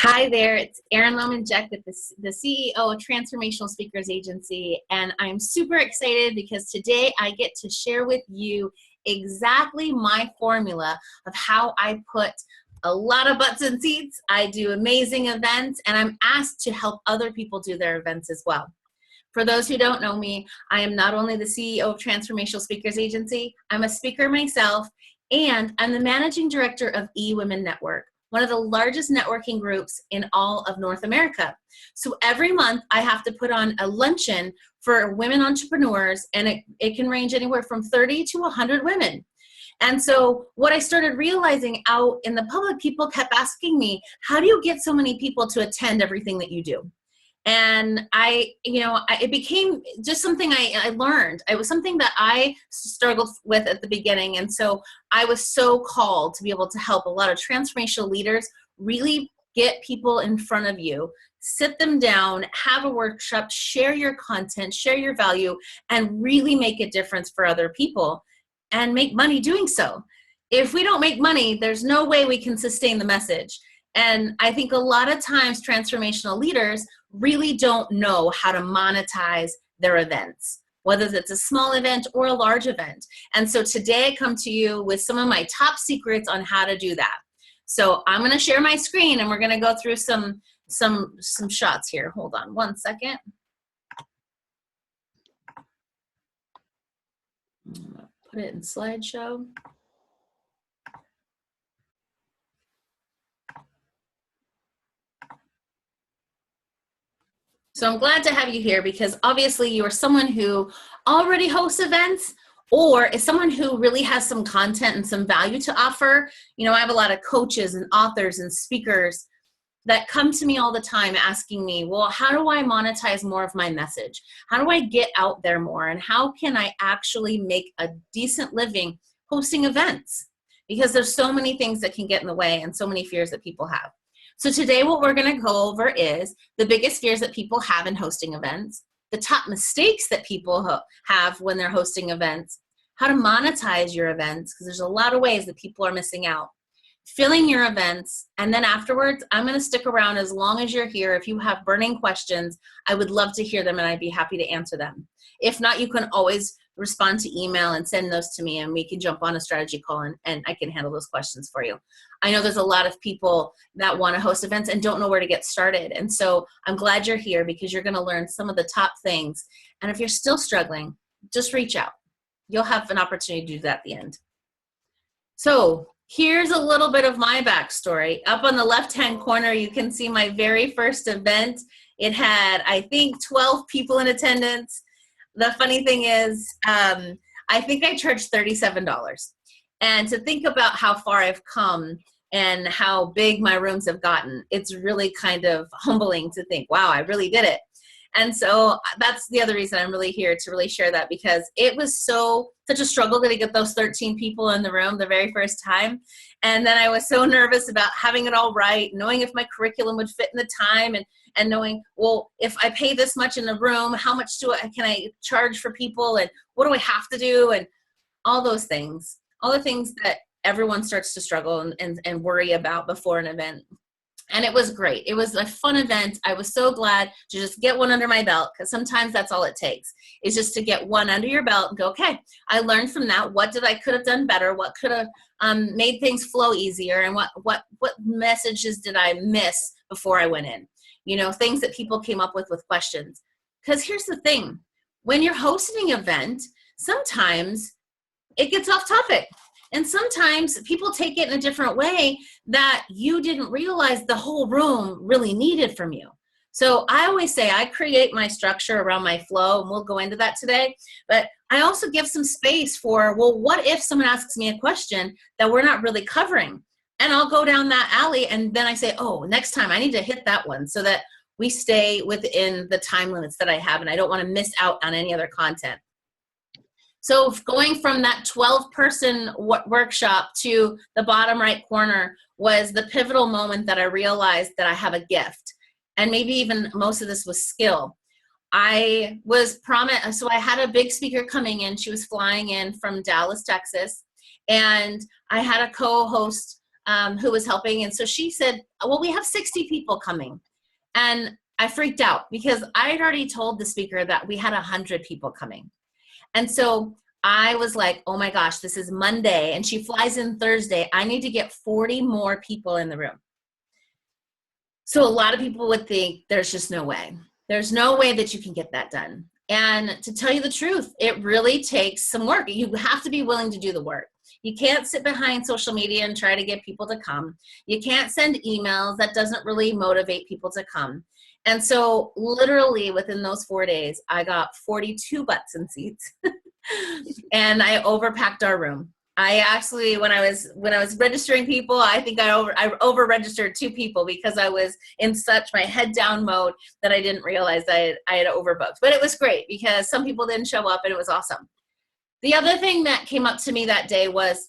Hi there, it's Erin Loman-Jack with the CEO of Transformational Speakers Agency, and I'm super excited because today I get to share with you exactly my formula of how I put a lot of butts in seats. I do amazing events, and I'm asked to help other people do their events as well. For those who don't know me, I am not only the CEO of Transformational Speakers Agency, I'm a speaker myself, and I'm the managing director of eWomen Network, one of the largest networking groups in all of North America. So every month I have to put on a luncheon for women entrepreneurs, and it can range anywhere from 30 to 100 women. And so what I started realizing out in the public, people kept asking me, how do you get so many people to attend everything that you do? And it became just something I learned. It was something that I struggled with at the beginning. And so I was so called to be able to help a lot of transformational leaders really get people in front of you, sit them down, have a workshop, share your content, share your value, and really make a difference for other people and make money doing so. If we don't make money, there's no way we can sustain the message. And I think a lot of times transformational leaders really don't know how to monetize their events, whether it's a small event or a large event. And so today I come to you with some of my top secrets on how to do that. So I'm going to share my screen and we're going to go through some shots here. Hold on one second. I'm going to put it in slideshow. So I'm glad to have you here because obviously you are someone who already hosts events or is someone who really has some content and some value to offer. You know, I have a lot of coaches and authors and speakers that come to me all the time asking me, well, how do I monetize more of my message? How do I get out there more? And how can I actually make a decent living hosting events? Because there's so many things that can get in the way and so many fears that people have. So today what we're going to go over is the biggest fears that people have in hosting events, the top mistakes that people have when they're hosting events, how to monetize your events, because there's a lot of ways that people are missing out, filling your events, and then afterwards, I'm going to stick around as long as you're here. If you have burning questions, I would love to hear them and I'd be happy to answer them. If not, you can always respond to email and send those to me and we can jump on a strategy call and I can handle those questions for you. I know there's a lot of people that want to host events and don't know where to get started. And so I'm glad you're here because you're going to learn some of the top things. And if you're still struggling, just reach out. You'll have an opportunity to do that at the end. So here's a little bit of my backstory. Up on the left-hand corner, you can see my very first event. It had, I think, 12 people in attendance. The funny thing is, I think I charged $37. And to think about how far I've come and how big my rooms have gotten, it's really kind of humbling to think, wow, I really did it. And so that's the other reason I'm really here to really share that, because it was such a struggle to get those 13 people in the room the very first time. And then I was so nervous about having it all right, knowing if my curriculum would fit in the time and knowing, well, if I pay this much in the room, how much can I charge for people and what do I have to do? And all those things, all the things that everyone starts to struggle and worry about before an event. And it was great. It was a fun event. I was so glad to just get one under my belt, because sometimes that's all it takes, is just to get one under your belt and go, okay, I learned from that. What could have done better? What could have made things flow easier? And what messages did I miss before I went in? You know, things that people came up with questions. Because here's the thing. When you're hosting an event, sometimes it gets off topic. And sometimes people take it in a different way that you didn't realize the whole room really needed from you. So I always say I create my structure around my flow, and we'll go into that today. But I also give some space for, well, what if someone asks me a question that we're not really covering? And I'll go down that alley, and then I say, oh, next time I need to hit that one so that we stay within the time limits that I have, and I don't want to miss out on any other content. So going from that 12-person workshop to the bottom right corner was the pivotal moment that I realized that I have a gift. And maybe even most of this was skill. I was promised, so I had a big speaker coming in. She was flying in from Dallas, Texas. And I had a co-host who was helping. And so she said, well, we have 60 people coming. And I freaked out because I had already told the speaker that we had 100 people coming. And so I was like, oh my gosh, this is Monday and she flies in Thursday. I need to get 40 more people in the room. So a lot of people would think there's just no way. There's no way that you can get that done. And to tell you the truth, it really takes some work. You have to be willing to do the work. You can't sit behind social media and try to get people to come. You can't send emails. That doesn't really motivate people to come. And so literally within those 4 days, I got 42 butts and seats and I overpacked our room. I actually, when I was registering people, I think I over registered 2 people because I was in such my head down mode that I didn't realize I had overbooked. But it was great because some people didn't show up and it was awesome. The other thing that came up to me that day was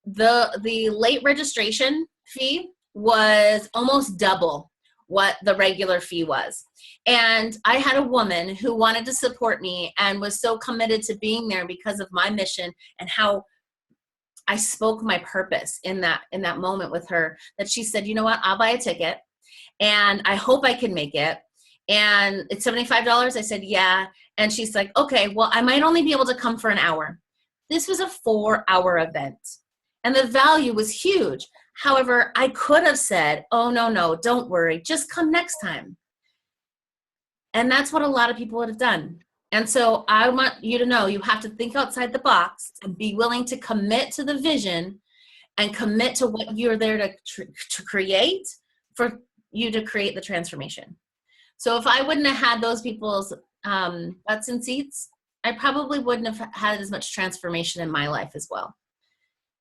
the late registration fee was almost double what the regular fee was. And I had a woman who wanted to support me and was so committed to being there because of my mission and how I spoke my purpose in that moment with her, that she said, you know what, I'll buy a ticket and I hope I can make it. And it's $75. I said, yeah. And she's like, okay, well, I might only be able to come for an hour. This was a 4-hour event and the value was huge. However, I could have said, oh, no, don't worry, just come next time. And that's what a lot of people would have done. And so I want you to know you have to think outside the box and be willing to commit to the vision and commit to what you're there to create for you to create the transformation. So if I wouldn't have had those people's butts and seats, I probably wouldn't have had as much transformation in my life as well.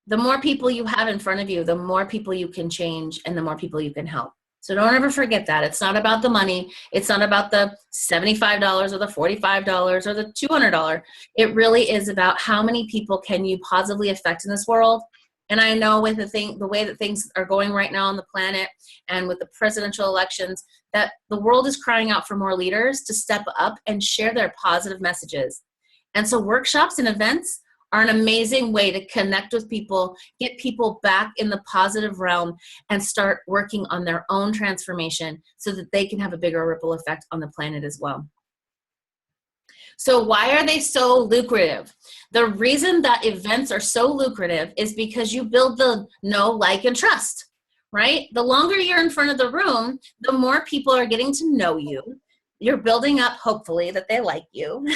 The more people you have in front of you, the more people you can change and the more people you can help. So don't ever forget that. It's not about the money. It's not about the $75 or the $45 or the $200. It really is about how many people can you positively affect in this world. And I know with the way that things are going right now on the planet and with the presidential elections, that the world is crying out for more leaders to step up and share their positive messages. And so workshops and events are an amazing way to connect with people, get people back in the positive realm, and start working on their own transformation so that they can have a bigger ripple effect on the planet as well. So why are they so lucrative? The reason that events are so lucrative is because you build the know, like, and trust, right? The longer you're in front of the room, the more people are getting to know you. You're building up, hopefully, that they like you.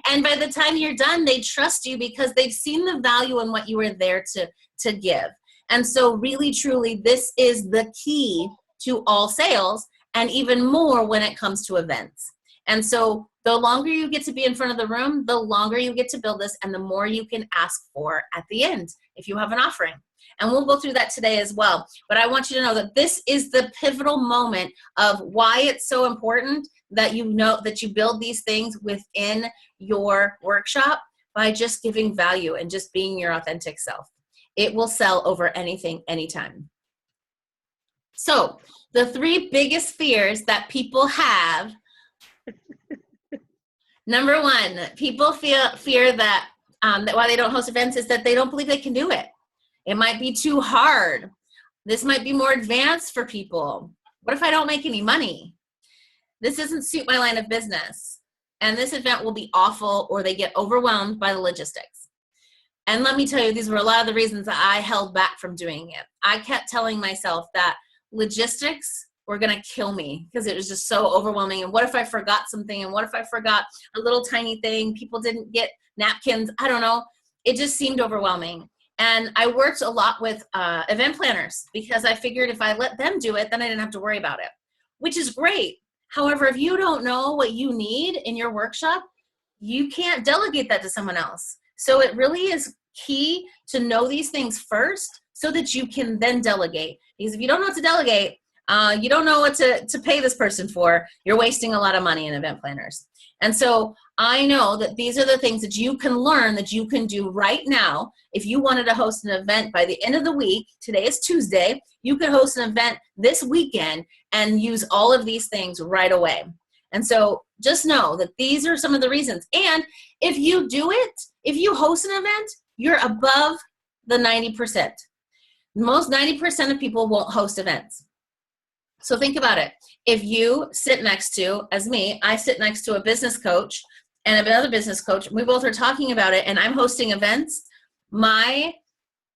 And by the time you're done, they trust you because they've seen the value in what you were there to give. And so really, truly, this is the key to all sales and even more when it comes to events. And so the longer you get to be in front of the room, the longer you get to build this and the more you can ask for at the end if you have an offering. And we'll go through that today as well. But I want you to know that this is the pivotal moment of why it's so important that you know that you build these things within your workshop by just giving value and just being your authentic self. It will sell over anything, anytime. So the 3 biggest fears that people have. Number 1, people fear that why they don't host events is that they don't believe they can do it. It might be too hard. This might be more advanced for people. What if I don't make any money? This doesn't suit my line of business. And this event will be awful, or they get overwhelmed by the logistics. And let me tell you, these were a lot of the reasons that I held back from doing it. I kept telling myself that logistics were going to kill me because it was just so overwhelming. And what if I forgot something? And what if I forgot a little tiny thing? People didn't get napkins. I don't know. It just seemed overwhelming. And I worked a lot with event planners because I figured if I let them do it, then I didn't have to worry about it, which is great. However, if you don't know what you need in your workshop, you can't delegate that to someone else. So it really is key to know these things first so that you can then delegate. Because if you don't know what to delegate, you don't know what to pay this person for, you're wasting a lot of money in event planners. And so I know that these are the things that you can learn that you can do right now. If you wanted to host an event by the end of the week, today is Tuesday, you could host an event this weekend and use all of these things right away. And so just know that these are some of the reasons. And if you do it, if you host an event, you're above the 90%. Most 90% of people won't host events. So think about it. If you sit next to, as me, I sit next to a business coach and another business coach, we both are talking about it, and I'm hosting events, my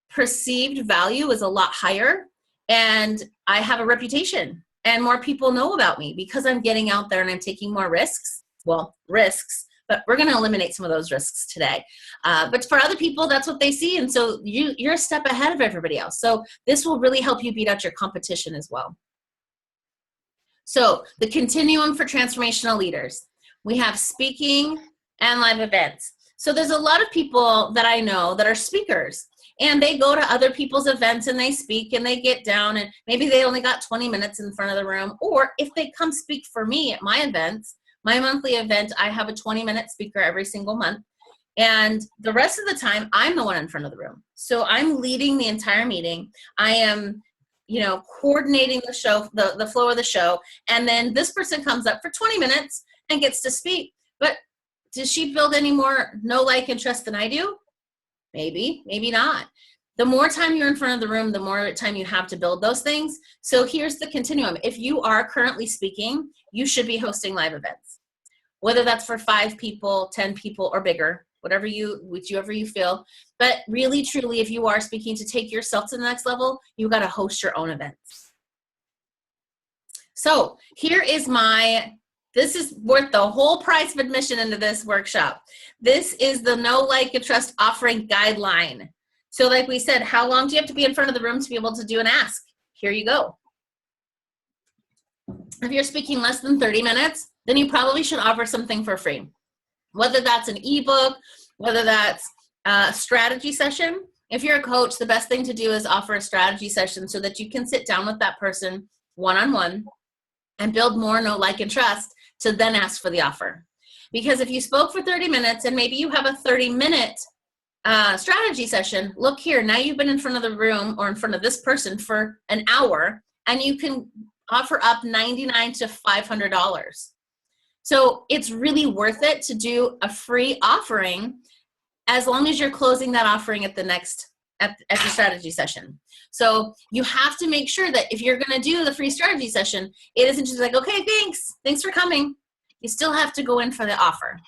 perceived value is a lot higher, and I have a reputation, and more people know about me because I'm getting out there and I'm taking more risks. Well, risks, but we're going to eliminate some of those risks today. But for other people, that's what they see, and so you're a step ahead of everybody else. So this will really help you beat out your competition as well. So the continuum for transformational leaders. We have speaking and live events. So there's a lot of people that I know that are speakers, and they go to other people's events and they speak and they get down, and maybe they only got 20 minutes in front of the room. Or if they come speak for me at my events, my monthly event, I have a 20-minute speaker every single month. And the rest of the time, I'm the one in front of the room. So I'm leading the entire meeting. I am, coordinating the show, the flow of the show. And then this person comes up for 20 minutes and gets to speak. But does she build any more know, like, and trust than I do? Maybe, maybe not. The more time you're in front of the room, the more time you have to build those things. So here's the continuum. If you are currently speaking, you should be hosting live events, whether that's for 5 people, 10 people, or bigger, whichever you feel. But really, truly, if you are speaking to take yourself to the next level, you got to host your own events. So here is this is worth the whole price of admission into this workshop. This is the Know, Like, and Trust offering guideline. So like we said, how long do you have to be in front of the room to be able to do an ask? Here you go. If you're speaking less than 30 minutes, then you probably should offer something for free. Whether that's an ebook, whether that's a strategy session. If you're a coach, the best thing to do is offer a strategy session so that you can sit down with that person one-on-one and build more know, like, and trust to then ask for the offer. Because if you spoke for 30 minutes and maybe you have a 30-minute strategy session, look here, now you've been in front of the room or in front of this person for an hour, and you can offer up $99 to $500. So it's really worth it to do a free offering as long as you're closing that offering at at your strategy session. So you have to make sure that if you're going to do the free strategy session, it isn't just like, okay, thanks for coming. You still have to go in for the offer.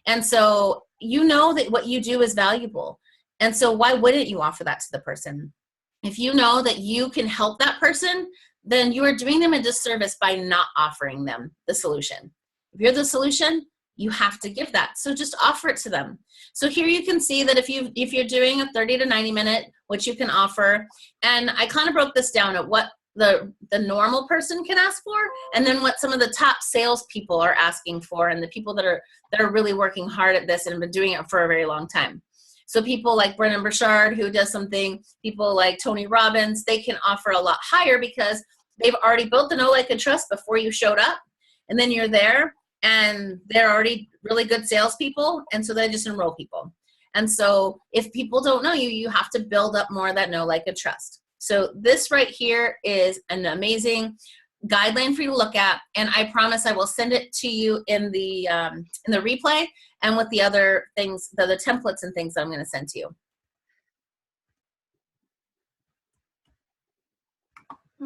And so you know that what you do is valuable. And so why wouldn't you offer that to the person? If you know that you can help that person, then you are doing them a disservice by not offering them the solution. If you're the solution, you have to give that. So just offer it to them. So here you can see that if you're doing a 30 to 90 minute, which you can offer, and I kind of broke this down at what the normal person can ask for, and then what some of the top salespeople are asking for, and the people that are really working hard at this and have been doing it for a very long time. So people like Brennan Burchard, who does something, people like Tony Robbins, they can offer a lot higher because they've already built the know, like, and trust before you showed up, and then you're there, and they're already really good salespeople, and so they just enroll people. And so if people don't know you, you have to build up more of that know, like, and trust. So this right here is an amazing guideline for you to look at, and I promise I will send it to you in the replay and with the other things, the other templates and things that I'm going to send to you.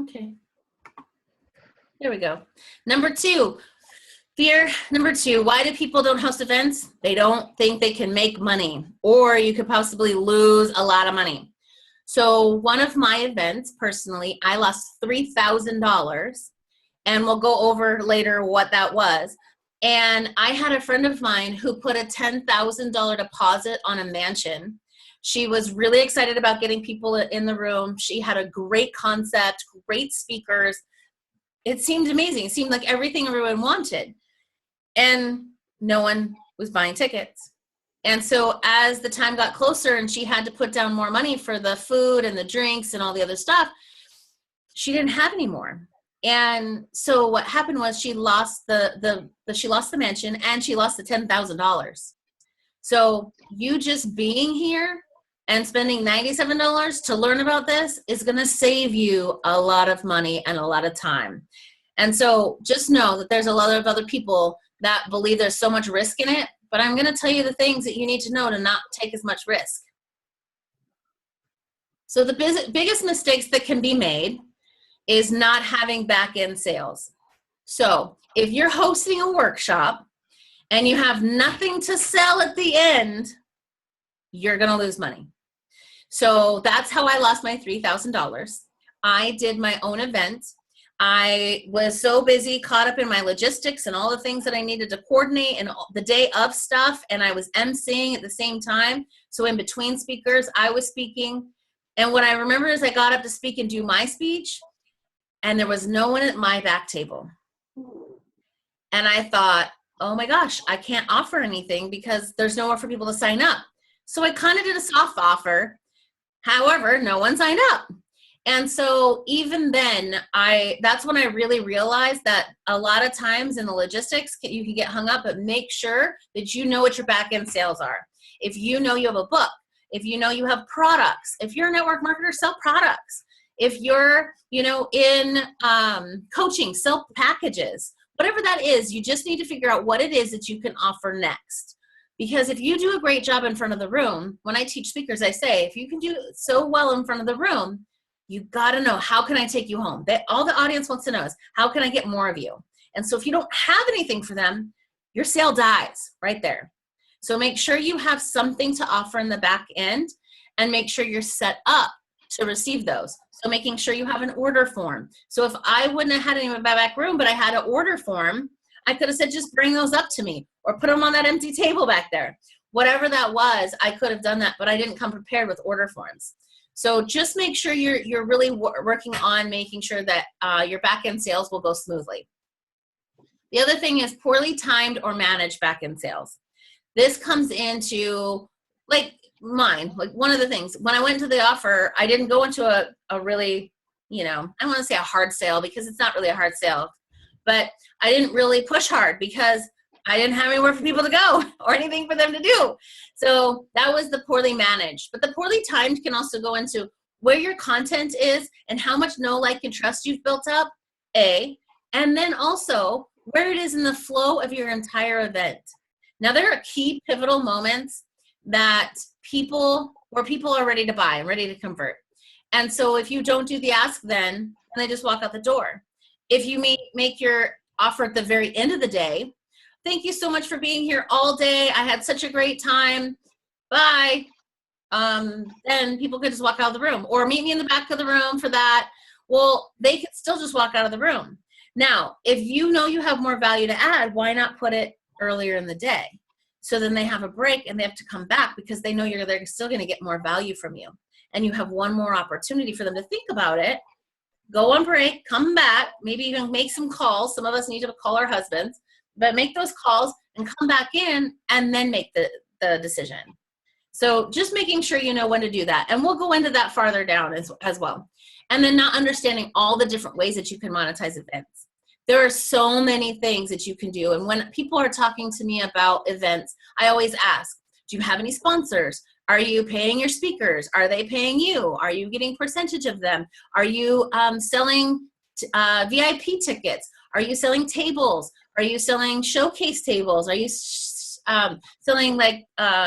Okay. There we go. Fear number 2, why do people don't host events? They don't think they can make money, or you could possibly lose a lot of money. So one of my events, personally, I lost $3,000, and we'll go over later what that was. And I had a friend of mine who put a $10,000 deposit on a mansion. She was really excited about getting people in the room. She had a great concept, great speakers. It seemed amazing. It seemed like everything everyone wanted. And no one was buying tickets. And so as the time got closer and she had to put down more money for the food and the drinks and all the other stuff, she didn't have any more. And so what happened was she lost she lost the mansion, and she lost the $10,000. So you just being here and spending $97 to learn about this is going to save you a lot of money and a lot of time. And so just know that there's a lot of other people that believe there's so much risk in it, but I'm going to tell you the things that you need to know to not take as much risk. So the biggest mistakes that can be made is not having back-end sales. So if you're hosting a workshop and you have nothing to sell at the end, you're going to lose money. So that's how I lost my $3,000. I did my own event. I was so busy, caught up in my logistics and all the things that I needed to coordinate and the day of stuff, and I was emceeing at the same time. So in between speakers, I was speaking. And what I remember is I got up to speak and do my speech, and there was no one at my back table. And I thought, oh my gosh, I can't offer anything because there's nowhere for people to sign up. So I kind of did a soft offer. However, no one signed up. And so even then, that's when I really realized that a lot of times in the logistics, you can get hung up, but make sure that you know what your back-end sales are. If you know you have a book, if you know you have products, if you're a network marketer, sell products. If you're, in coaching, sell packages. Whatever that is, you just need to figure out what it is that you can offer next. Because if you do a great job in front of the room, when I teach speakers, I say, if you can do so well in front of the room, you got to know, how can I take you home? All the audience wants to know is, how can I get more of you? And so if you don't have anything for them, your sale dies right there. So make sure you have something to offer in the back end, and make sure you're set up to receive those. So making sure you have an order form. So if I wouldn't have had any in my back room, but I had an order form, I could have said, just bring those up to me or put them on that empty table back there. Whatever that was, I could have done that, but I didn't come prepared with order forms. So just make sure you're really working on making sure that your back-end sales will go smoothly. The other thing is poorly timed or managed back-end sales. This comes into like one of the things. When I went to the offer, I didn't go into a really, I don't want to say a hard sale because it's not really a hard sale, but I didn't really push hard because I didn't have anywhere for people to go or anything for them to do. So that was the poorly managed. But the poorly timed can also go into where your content is and how much know, like, and trust you've built up, and then also where it is in the flow of your entire event. Now, there are key pivotal moments that people are ready to buy and ready to convert. And so if you don't do the ask then they just walk out the door. If you make your offer at the very end of the day, thank you so much for being here all day. I had such a great time. Bye. Then people could just walk out of the room, or meet me in the back of the room for that. Well, they could still just walk out of the room. Now, if you know you have more value to add, why not put it earlier in the day? So then they have a break and they have to come back because they know they're still going to get more value from you. And you have one more opportunity for them to think about it. Go on break, come back, maybe even make some calls. Some of us need to call our husbands, but make those calls and come back in and then make the decision. So just making sure you know when to do that. And we'll go into that farther down as well. And then not understanding all the different ways that you can monetize events. There are so many things that you can do. And when people are talking to me about events, I always ask, do you have any sponsors? Are you paying your speakers? Are they paying you? Are you getting percentage of them? Are you selling VIP tickets? Are you selling tables? Are you selling showcase tables? Are you selling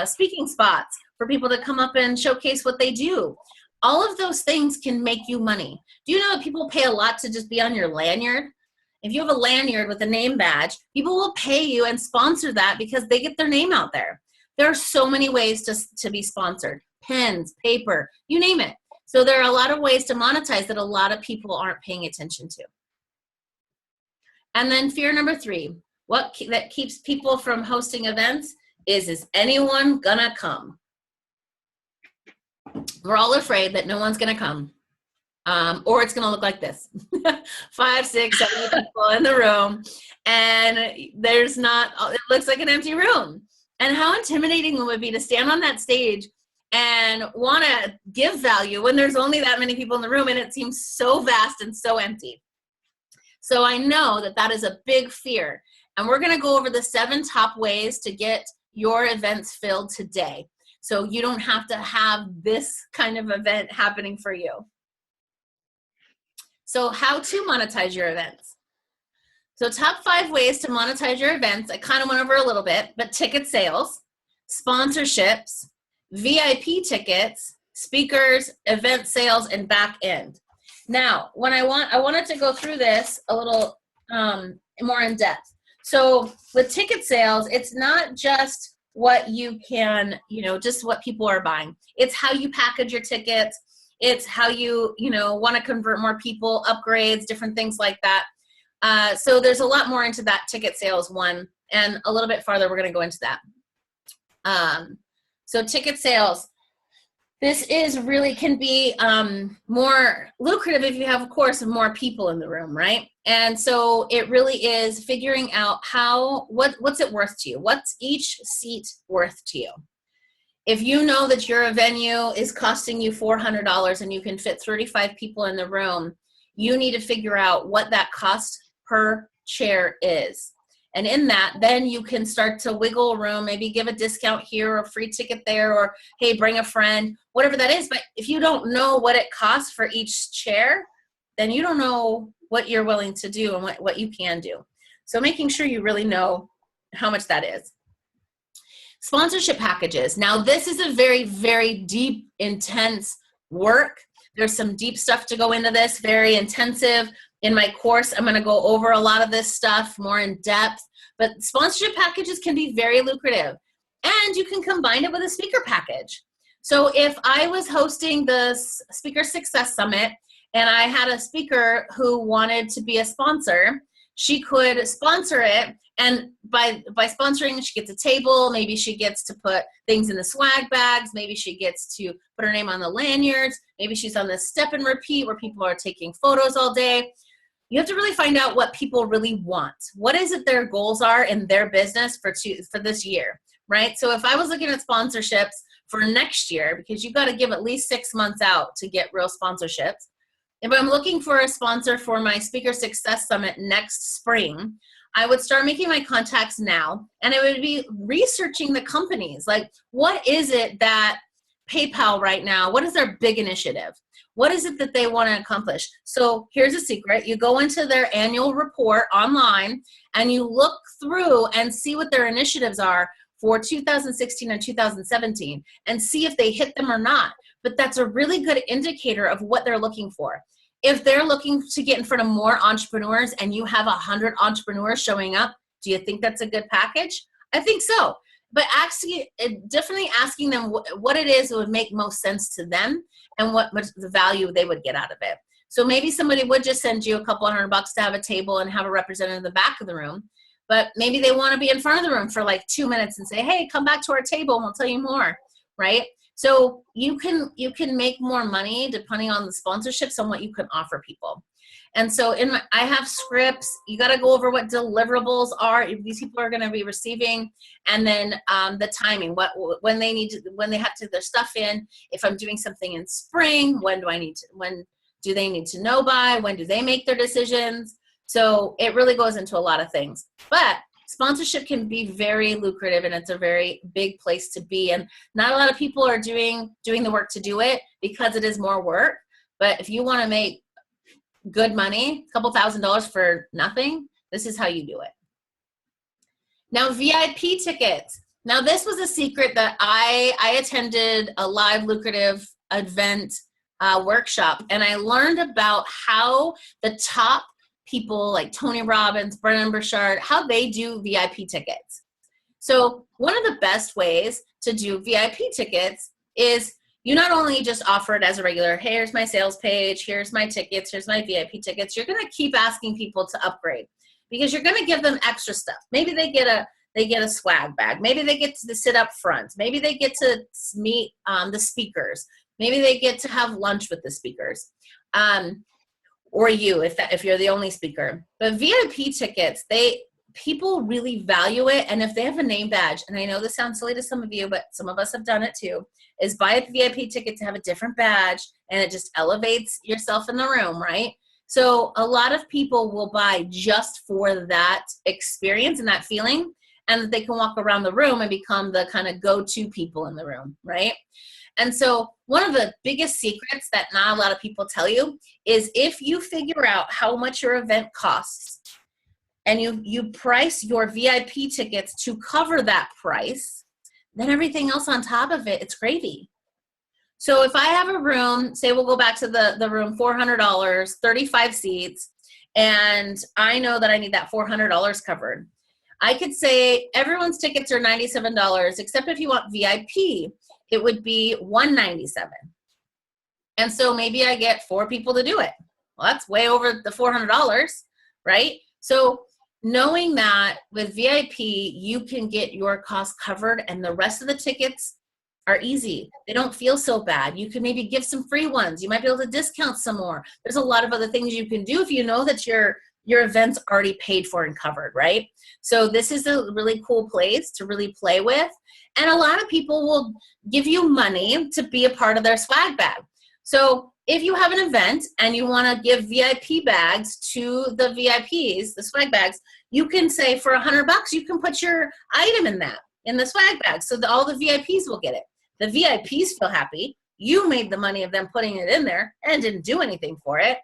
speaking spots for people to come up and showcase what they do? All of those things can make you money. Do you know that people pay a lot to just be on your lanyard? If you have a lanyard with a name badge, people will pay you and sponsor that because they get their name out there. There are so many ways to be sponsored. Pens, paper, you name it. So there are a lot of ways to monetize that a lot of people aren't paying attention to. And then fear number 3, that keeps people from hosting events is anyone gonna come? We're all afraid that no one's gonna come. Or it's going to look like this. 5, 6, 7 people in the room, and it looks like an empty room. And how intimidating it would be to stand on that stage and want to give value when there's only that many people in the room and it seems so vast and so empty. So I know that is a big fear. And we're going to go over the 7 top ways to get your events filled today. So you don't have to have this kind of event happening for you. So how to monetize your events. So top 5 ways to monetize your events. I kind of went over a little bit, but ticket sales, sponsorships, VIP tickets, speakers, event sales, and back end. Now, when I wanted to go through this a little more in depth. So with ticket sales, it's not just what you can, just what people are buying. It's how you package your tickets. It's how you, want to convert more people, upgrades, different things like that. So there's a lot more into that ticket sales one, and a little bit farther, we're going to go into that. So ticket sales, this is really can be more lucrative if you have, of course, more people in the room, right? And so it really is figuring out what's it worth to you? What's each seat worth to you? If you know that your venue is costing you $400 and you can fit 35 people in the room, you need to figure out what that cost per chair is. And in that, then you can start to wiggle room, maybe give a discount here or a free ticket there, or hey, bring a friend, whatever that is. But if you don't know what it costs for each chair, then you don't know what you're willing to do and what you can do. So making sure you really know how much that is. Sponsorship packages. Now, this is a very, very deep, intense work. There's some deep stuff to go into this, very intensive. In my course, I'm going to go over a lot of this stuff more in depth, but sponsorship packages can be very lucrative, and you can combine it with a speaker package. So if I was hosting the Speaker Success Summit and I had a speaker who wanted to be a sponsor, she could sponsor it, and by sponsoring, she gets a table, maybe she gets to put things in the swag bags, maybe she gets to put her name on the lanyards, maybe she's on the step and repeat where people are taking photos all day. You have to really find out what people really want. What is it their goals are in their business for this year, right? So if I was looking at sponsorships for next year, because you've got to give at least 6 months out to get real sponsorships. If I'm looking for a sponsor for my Speaker Success Summit next spring, I would start making my contacts now, and I would be researching the companies. Like, what is it that PayPal right now, what is their big initiative? What is it that they want to accomplish? So here's a secret. You go into their annual report online and you look through and see what their initiatives are for 2016 and 2017 and see if they hit them or not. But that's a really good indicator of what they're looking for. If they're looking to get in front of more entrepreneurs and you have 100 entrepreneurs showing up, do you think that's a good package? I think so. But definitely asking them what it is that would make most sense to them and what the value they would get out of it. So maybe somebody would just send you a couple $100 to have a table and have a representative in the back of the room. But maybe they want to be in front of the room for like 2 minutes and say, hey, come back to our table and we'll tell you more, right? So you can make more money depending on the sponsorships and what you can offer people. And so I have scripts. You got to go over what deliverables are if these people are going to be receiving, and then the timing, when they have to get their stuff in. If I'm doing something in spring, when do they need to know by? When do they make their decisions? So it really goes into a lot of things. But sponsorship can be very lucrative, and it's a very big place to be. And not a lot of people are doing the work to do it because it is more work. But if you want to make good money, a couple $1,000s for nothing, this is how you do it. Now, VIP tickets. Now, this was a secret that I attended a live lucrative event workshop, and I learned about how the top people like Tony Robbins, Brendon Burchard, how they do VIP tickets. So one of the best ways to do VIP tickets is you not only just offer it as a regular, hey, here's my sales page, here's my tickets, here's my VIP tickets. You're going to keep asking people to upgrade because you're going to give them extra stuff. Maybe they get a swag bag. Maybe they get to sit up front. Maybe they get to meet the speakers. Maybe they get to have lunch with the speakers. Or you, if you're the only speaker. But VIP tickets, people really value it, and if they have a name badge, and I know this sounds silly to some of you, but some of us have done it too, is buy a VIP ticket to have a different badge, and it just elevates yourself in the room, right? So a lot of people will buy just for that experience and that feeling, and that they can walk around the room and become the kind of go-to people in the room, right? And so one of the biggest secrets that not a lot of people tell you is if you figure out how much your event costs and you price your VIP tickets to cover that price, then everything else on top of it, it's gravy. So if I have a room, say we'll go back to the room, $400, 35 seats, and I know that I need that $400 covered. I could say everyone's tickets are $97, except if you want VIP, it would be $197. And so maybe I get 4 people to do it. Well, that's way over the $400, right? So knowing that with VIP, you can get your costs covered and the rest of the tickets are easy. They don't feel so bad. You can maybe give some free ones. You might be able to discount some more. There's a lot of other things you can do if you know that your event's already paid for and covered, right? So this is a really cool place to really play with. And a lot of people will give you money to be a part of their swag bag. So if you have an event and you want to give VIP bags to the VIPs, the swag bags, you can say for $100, you can put your item in the swag bag so that all the VIPs will get it. The VIPs feel happy. You made the money of them putting it in there and didn't do anything for it.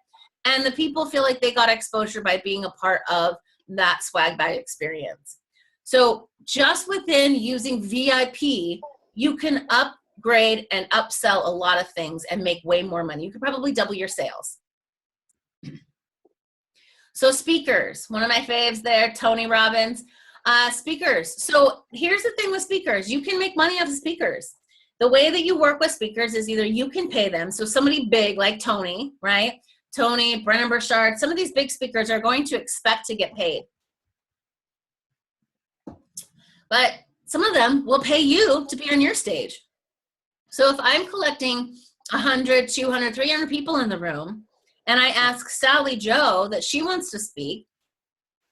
And the people feel like they got exposure by being a part of that swag bag experience. So just within using VIP, you can upgrade and upsell a lot of things and make way more money. You could probably double your sales. So speakers, one of my faves there, Tony Robbins. Speakers. So here's the thing with speakers. You can make money off of speakers. The way that you work with speakers is either you can pay them. So somebody big like Tony, right? Tony, Brennan Burchard, some of these big speakers are going to expect to get paid. But some of them will pay you to be on your stage. So if I'm collecting 100, 200, 300 people in the room, and I ask Sally Joe that she wants to speak,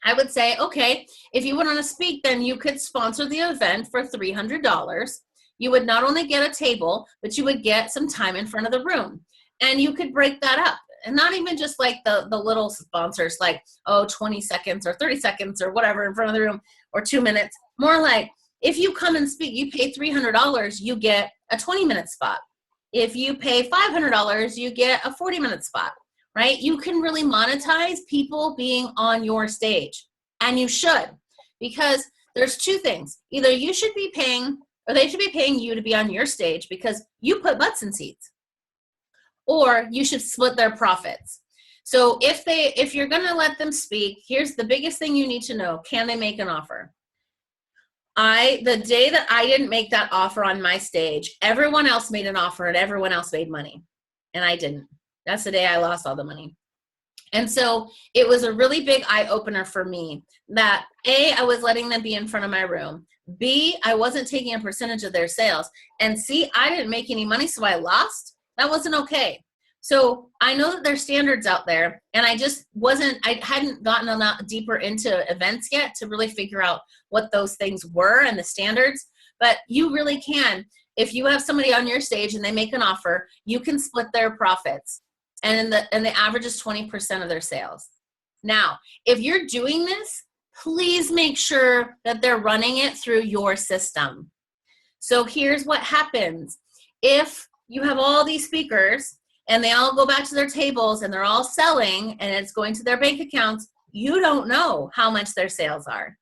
I would say, okay, if you would want to speak, then you could sponsor the event for $300. You would not only get a table, but you would get some time in front of the room. And you could break that up. And not even just like the little sponsors, like, 20 seconds or 30 seconds or whatever in front of the room, or 2 minutes. More like, if you come and speak, you pay $300, you get a 20-minute spot. If you pay $500, you get a 40-minute spot, right? You can really monetize people being on your stage. And you should, because there's 2 things. Either you should be paying, or they should be paying you to be on your stage because you put butts in seats. Or you should split their profits. So if you're going to let them speak, here's the biggest thing you need to know. Can they make an offer? The day that I didn't make that offer on my stage, everyone else made an offer and everyone else made money. And I didn't. That's the day I lost all the money. And so it was a really big eye-opener for me that A, I was letting them be in front of my room. B, I wasn't taking a percentage of their sales. And C, I didn't make any money, so I lost. That wasn't okay. So I know that there's standards out there, and I hadn't gotten a lot deeper into events yet to really figure out what those things were and the standards. But you really can. If you have somebody on your stage and they make an offer, you can split their profits. And the average is 20% of their sales. Now, if you're doing this, please make sure that they're running it through your system. So here's what happens. If you have all these speakers and they all go back to their tables and they're all selling and it's going to their bank accounts, you don't know how much their sales are.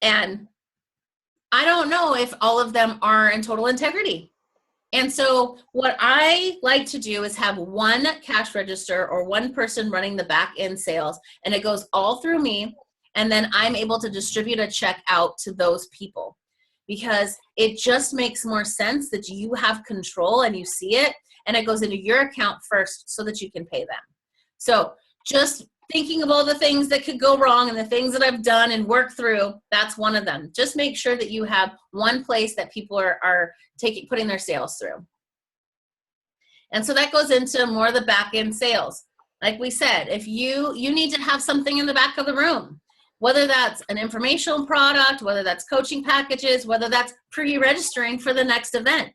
And I don't know if all of them are in total integrity. And so what I like to do is have one cash register or one person running the back end sales, and it goes all through me. And then I'm able to distribute a check out to those people, because it just makes more sense that you have control and you see it, and it goes into your account first so that you can pay them. So just thinking of all the things that could go wrong and the things that I've done and worked through, that's one of them. Just make sure that you have one place that people are putting their sales through. And so that goes into more of the back end sales. Like we said, if you need to have something in the back of the room, whether that's an informational product, whether that's coaching packages, whether that's pre-registering for the next event.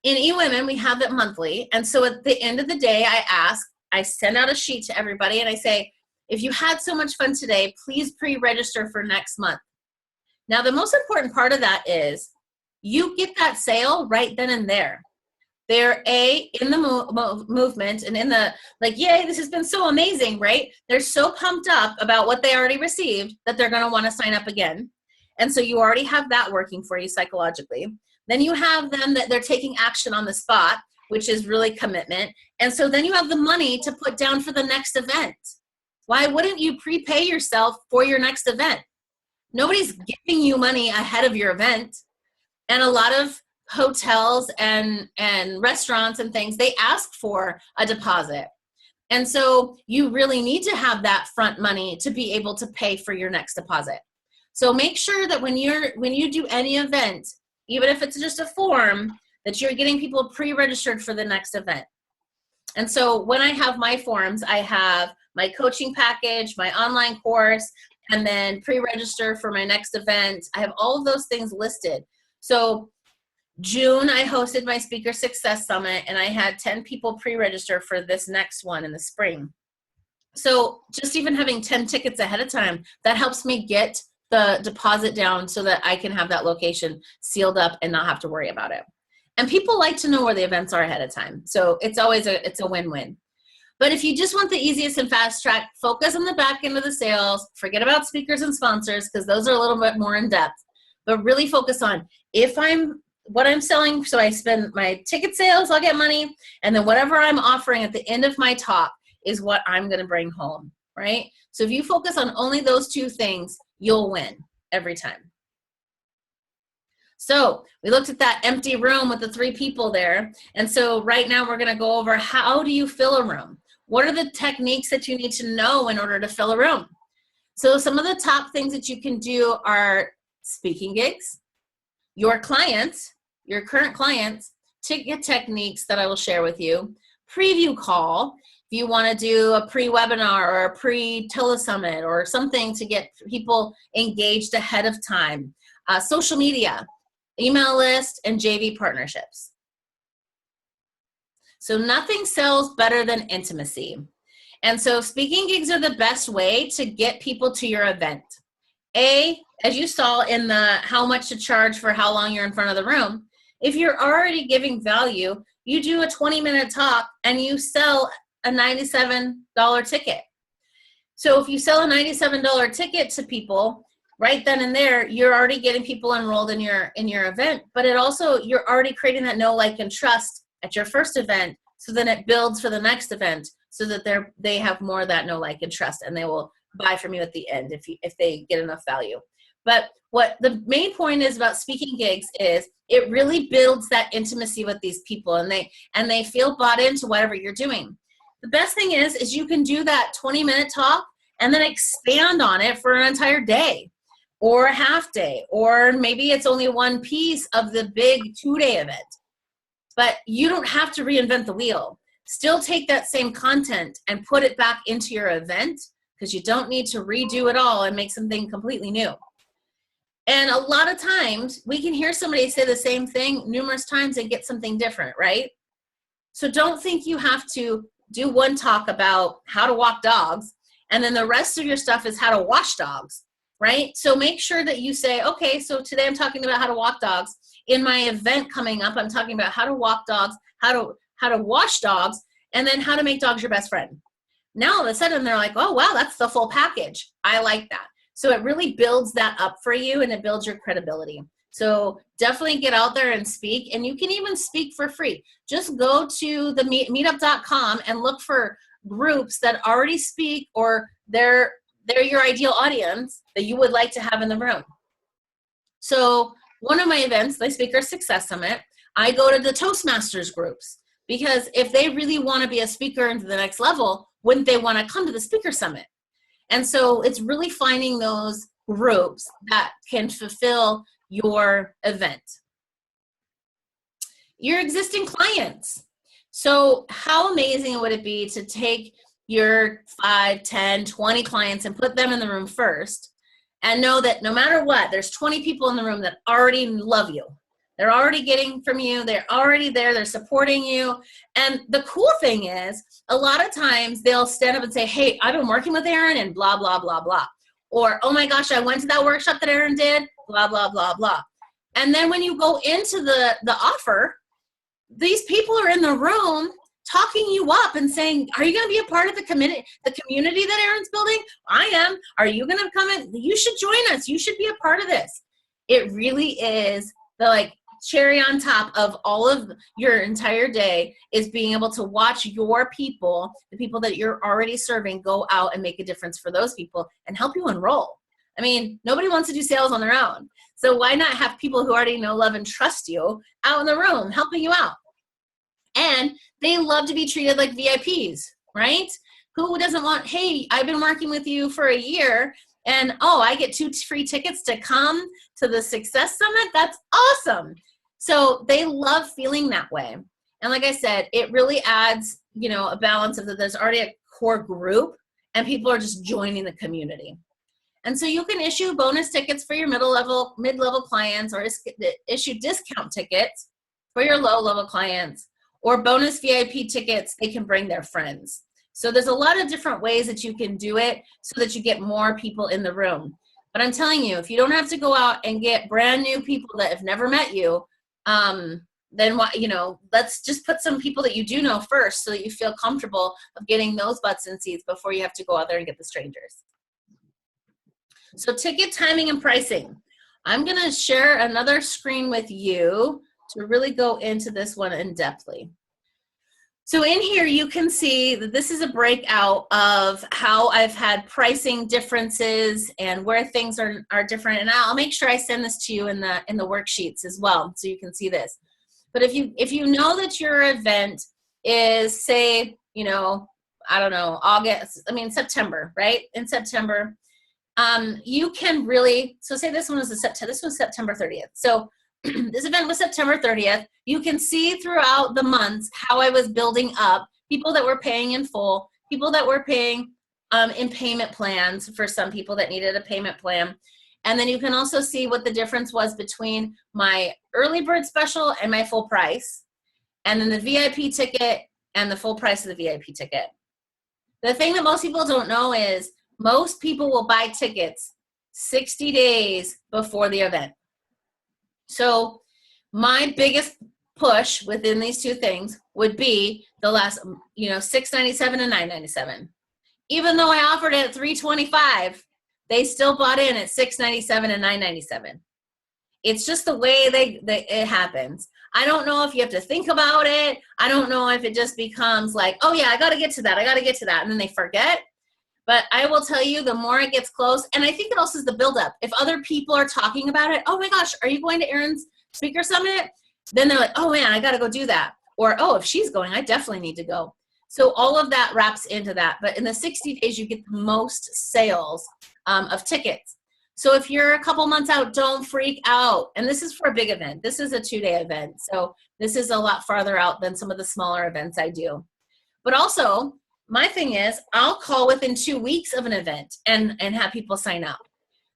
In eWomen, we have it monthly. And so at the end of the day, I send out a sheet to everybody and I say, if you had so much fun today, please pre-register for next month. Now, the most important part of that is you get that sale right then and there. They're in the movement and in the, like, yay, this has been so amazing, right? They're so pumped up about what they already received that they're going to want to sign up again. And so you already have that working for you psychologically. Then you have them that they're taking action on the spot, which is really commitment. And so then you have the money to put down for the next event. Why wouldn't you prepay yourself for your next event? Nobody's giving you money ahead of your event. And a lot of hotels and restaurants and things, they ask for a deposit. And so you really need to have that front money to be able to pay for your next deposit. So make sure that when you do any event, even if it's just a form, that you're getting people pre-registered for the next event. And so when I have my forms, I have my coaching package, my online course, and then pre-register for my next event. I have all of those things listed. So June, I hosted my Speaker Success Summit, and I had 10 people pre-register for this next one in the spring. So just even having 10 tickets ahead of time, that helps me get the deposit down so that I can have that location sealed up and not have to worry about it. And people like to know where the events are ahead of time. So it's always it's a win-win. But if you just want the easiest and fast track, focus on the back end of the sales, forget about speakers and sponsors, because those are a little bit more in depth, but really focus on what I'm selling. So I spend my ticket sales, I'll get money. And then whatever I'm offering at the end of my talk is what I'm going to bring home, right? So if you focus on only those two things, you'll win every time. So we looked at that empty room with the 3 people there. And so right now we're going to go over, how do you fill a room? What are the techniques that you need to know in order to fill a room? So some of the top things that you can do are speaking gigs, your clients, your current clients, ticket techniques that I will share with you, preview call, if you want to do a pre-webinar or a pre-telesummit or something to get people engaged ahead of time, social media, email list, and JV partnerships. So nothing sells better than intimacy. And so speaking gigs are the best way to get people to your event. As you saw in the how much to charge for how long you're in front of the room, if you're already giving value, you do a 20-minute talk and you sell a $97 ticket. So if you sell a $97 ticket to people, right then and there, you're already getting people enrolled in your event, but it also, you're already creating that know, like, and trust at your first event, so then it builds for the next event, so that they have more of that know, like, and trust, and they will buy from you at the end if they get enough value. But what the main point is about speaking gigs is it really builds that intimacy with these people, and they feel bought into whatever you're doing. The best thing is you can do that 20-minute talk and then expand on it for an entire day or a half day, or maybe it's only one piece of the big 2-day event. But you don't have to reinvent the wheel. Still take that same content and put it back into your event, because you don't need to redo it all and make something completely new. And a lot of times we can hear somebody say the same thing numerous times and get something different, right? So don't think you have to do one talk about how to walk dogs and then the rest of your stuff is how to wash dogs, right? So make sure that you say, okay, so today I'm talking about how to walk dogs. In my event coming up, I'm talking about how to walk dogs, how to wash dogs, and then how to make dogs your best friend. Now all of a sudden they're like, oh wow, that's the full package. I like that. So it really builds that up for you, and it builds your credibility. So definitely get out there and speak, and you can even speak for free. Just go to the meetup.com and look for groups that already speak, or they're your ideal audience that you would like to have in the room. So one of my events, the Speaker Success Summit, I go to the Toastmasters groups, because if they really want to be a speaker into the next level, wouldn't they want to come to the Speaker Summit? And so it's really finding those groups that can fulfill your event. Your existing clients. So how amazing would it be to take your 5, 10, 20 clients and put them in the room first, and know that no matter what, there's 20 people in the room that already love you. They're already getting from you. They're already there. They're supporting you. And the cool thing is, a lot of times they'll stand up and say, hey, I've been working with Erin and blah, blah, blah, blah. Or, oh my gosh, I went to that workshop that Erin did, blah, blah, blah, blah. And then when you go into the offer, these people are in the room talking you up and saying, are you going to be a part of the community that Erin's building? I am. Are you going to come in? You should join us. You should be a part of this. It really is cherry on top of all of your entire day is being able to watch your people, the people that you're already serving, go out and make a difference for those people and help you enroll. I mean, nobody wants to do sales on their own. So why not have people who already know, love, and trust you out in the room helping you out? And they love to be treated like VIPs, right? Who doesn't want, hey, I've been working with you for a year and, oh, I get 2 free tickets to come to the Success Summit? That's awesome. So they love feeling that way. And like I said, it really adds, you know, a balance of that there's already a core group and people are just joining the community. And so you can issue bonus tickets for your mid-level clients, or issue discount tickets for your low-level clients, or bonus VIP tickets they can bring their friends. So there's a lot of different ways that you can do it so that you get more people in the room. But I'm telling you, if you don't have to go out and get brand new people that have never met you, then what, you know, let's just put some people that you do know first so that you feel comfortable of getting those butts in seats before you have to go out there and get the strangers. So ticket timing and pricing. I'm going to share another screen with you to really go into this one in depthly. So in here, you can see that this is a breakout of how I've had pricing differences and where things are different. And I'll make sure I send this to you in the worksheets as well, so you can see this. But if you know that your event is, say, you know, I don't know, September, right? In September, you can really, so say this one was September 30th. So this event was September 30th. You can see throughout the months how I was building up people that were paying in full, people that were paying in payment plans for some people that needed a payment plan. And then you can also see what the difference was between my early bird special and my full price, and then the VIP ticket and the full price of the VIP ticket. The thing that most people don't know is most people will buy tickets 60 days before the event. So my biggest push within these two things would be the last, you know, $697 and $997. Even though I offered it at $325, they still bought in at $697 and $997. It's just the way it happens. I don't know if you have to think about it. I don't know if it just becomes like, oh yeah, I got to get to that. And then they forget. But I will tell you, the more it gets close, and I think it also is the buildup. If other people are talking about it, oh my gosh, are you going to Erin's Speaker Summit? Then they're like, oh man, I got to go do that. Or, oh, if she's going, I definitely need to go. So all of that wraps into that. But in the 60 days, you get the most sales of tickets. So if you're a couple months out, don't freak out. And this is for a big event. This is a 2-day event. So this is a lot farther out than some of the smaller events I do. But also, my thing is, I'll call within 2 weeks of an event and have people sign up.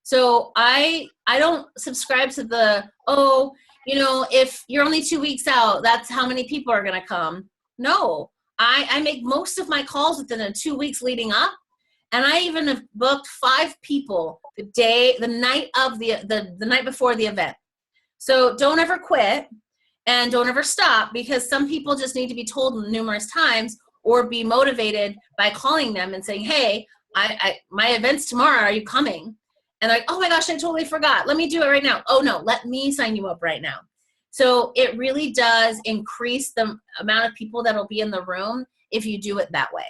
So I don't subscribe to the, oh, you know, if you're only 2 weeks out, that's how many people are going to come. No, I make most of my calls within the 2 weeks leading up. And I even have booked 5 people the night before the event. So don't ever quit and don't ever stop, because some people just need to be told numerous times or be motivated by calling them and saying, hey, my event's tomorrow, are you coming? And they're like, oh my gosh, I totally forgot. Let me do it right now. Oh no, let me sign you up right now. So it really does increase the amount of people that'll be in the room if you do it that way.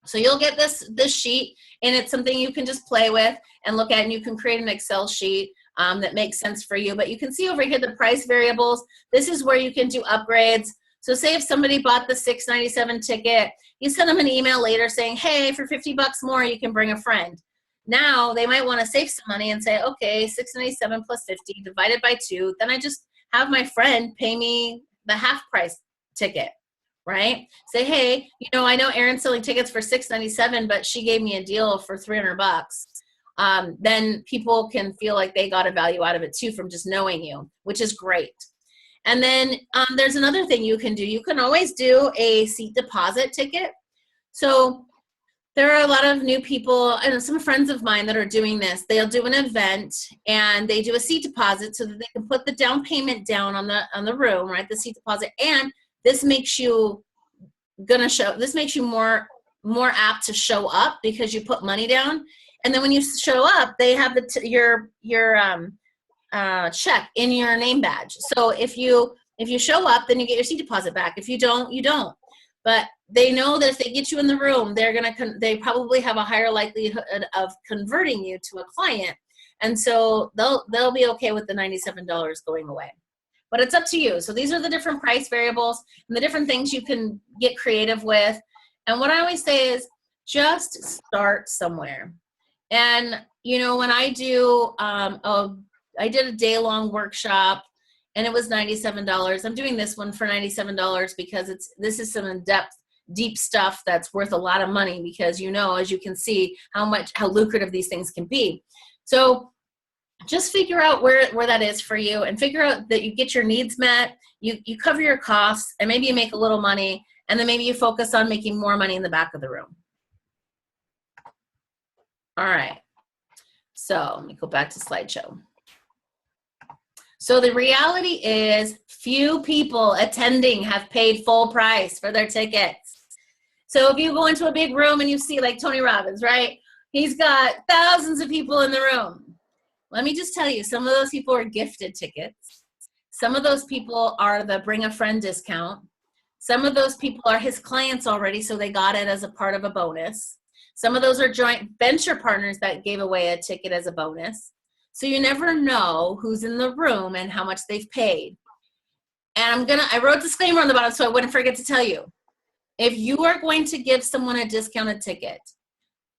So you'll get this sheet, and it's something you can just play with and look at, and you can create an Excel sheet that makes sense for you. But you can see over here the price variables. This is where you can do upgrades. So say if somebody bought the $697 ticket, you send them an email later saying, hey, for $50 more, you can bring a friend. Now they might want to save some money and say, okay, $697 plus 50 divided by 2. Then I just have my friend pay me the half price ticket, right? Say, hey, you know, I know Erin's selling tickets for $697, but she gave me a deal for $300. Then people can feel like they got a value out of it too from just knowing you, which is great. And then there's another thing you can do. You can always do a seat deposit ticket. So there are a lot of new people and some friends of mine that are doing this. They'll do an event and they do a seat deposit so that they can put the down payment down on the room, right? The seat deposit. And this makes you more apt to show up because you put money down. And then when you show up, they have your check in your name badge. So if you show up, then you get your seat deposit back. If you don't, you don't. But they know that if they get you in the room, they probably have a higher likelihood of converting you to a client. And so they'll be okay with the $97 going away. But it's up to you. So these are the different price variables and the different things you can get creative with. And what I always say is just start somewhere. And, you know, when I do, I did a day-long workshop and it was $97. I'm doing this one for $97 because this is some in-depth, deep stuff that's worth a lot of money because, you know, as you can see how lucrative these things can be. So just figure out where that is for you and figure out that you get your needs met, you cover your costs, and maybe you make a little money, and then maybe you focus on making more money in the back of the room. All right. So let me go back to slideshow. So the reality is few people attending have paid full price for their tickets. So if you go into a big room and you see like Tony Robbins, right? He's got thousands of people in the room. Let me just tell you, some of those people are gifted tickets. Some of those people are the bring a friend discount. Some of those people are his clients already, so they got it as a part of a bonus. Some of those are joint venture partners that gave away a ticket as a bonus. So you never know who's in the room and how much they've paid. And I wrote a disclaimer on the bottom so I wouldn't forget to tell you. If you are going to give someone a discounted ticket,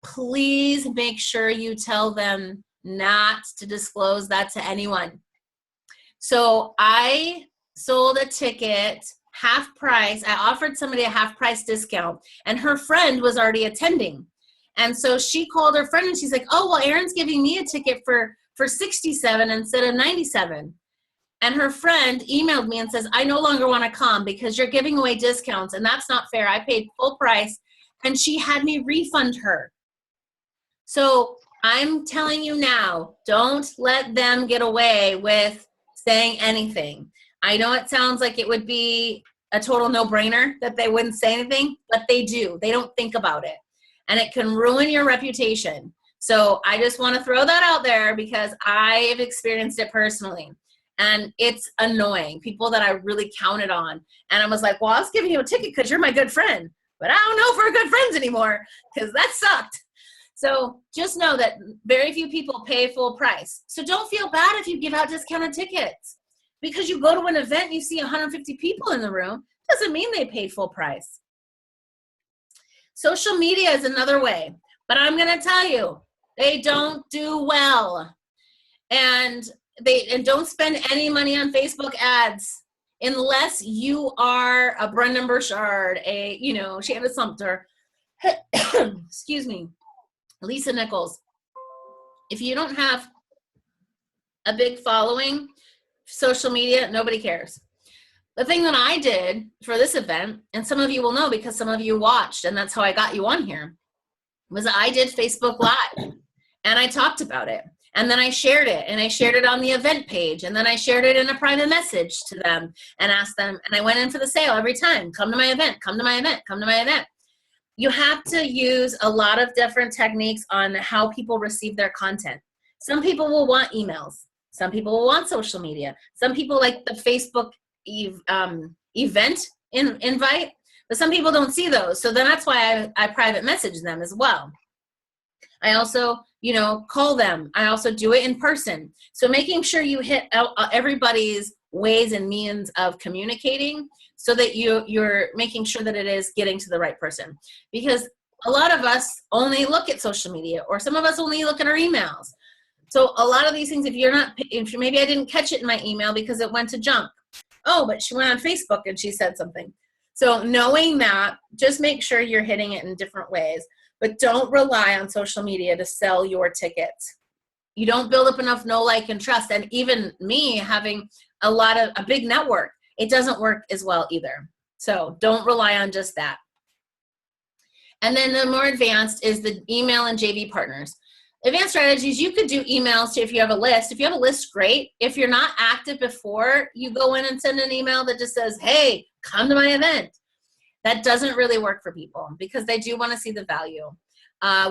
please make sure you tell them not to disclose that to anyone. So I sold a ticket half price. I offered somebody a half price discount and her friend was already attending. And so she called her friend and she's like, oh, well, Erin's giving me a ticket for 67 instead of 97. And her friend emailed me and says, I no longer want to come because you're giving away discounts and that's not fair. I paid full price. And she had me refund her. So I'm telling you now, don't let them get away with saying anything. I know it sounds like it would be a total no-brainer that they wouldn't say anything, but they do. They don't think about it. And it can ruin your reputation. So I just want to throw that out there because I have experienced it personally. And it's annoying. People that I really counted on. And I was like, well, I was giving you a ticket because you're my good friend. But I don't know if we're good friends anymore because that sucked. So just know that very few people pay full price. So don't feel bad if you give out discounted tickets. Because you go to an event, you see 150 people in the room, doesn't mean they paid full price. Social media is another way. But I'm going to tell you, they don't do well. And don't spend any money on Facebook ads unless you are a Brendan Burchard, Shannon Sumter, excuse me, Lisa Nichols. If you don't have a big following, social media, nobody cares. The thing that I did for this event, and some of you will know because some of you watched, and that's how I got you on here, was I did Facebook Live, and I talked about it. And then I shared it, and I shared it on the event page, and then I shared it in a private message to them and asked them, and I went in for the sale every time, come to my event, come to my event, come to my event. You have to use a lot of different techniques on how people receive their content. Some people will want emails. Some people will want social media. Some people like the Facebook event invite, but some people don't see those. So then that's why I private message them as well. I also, call them. I also do it in person. So making sure you hit everybody's ways and means of communicating so that you're making sure that it is getting to the right person. Because a lot of us only look at social media, or some of us only look at our emails. So a lot of these things, if maybe I didn't catch it in my email because it went to junk. Oh, but she went on Facebook and she said something. So knowing that, just make sure you're hitting it in different ways. But don't rely on social media to sell your tickets. You don't build up enough know, like, and trust. And even me having a big network, it doesn't work as well either. So don't rely on just that. And then the more advanced is the email and JV partners. Advanced strategies, you could do emails if you have a list. If you have a list, great. If you're not active before you go in and send an email that just says, hey, come to my event. That doesn't really work for people because they do want to see the value.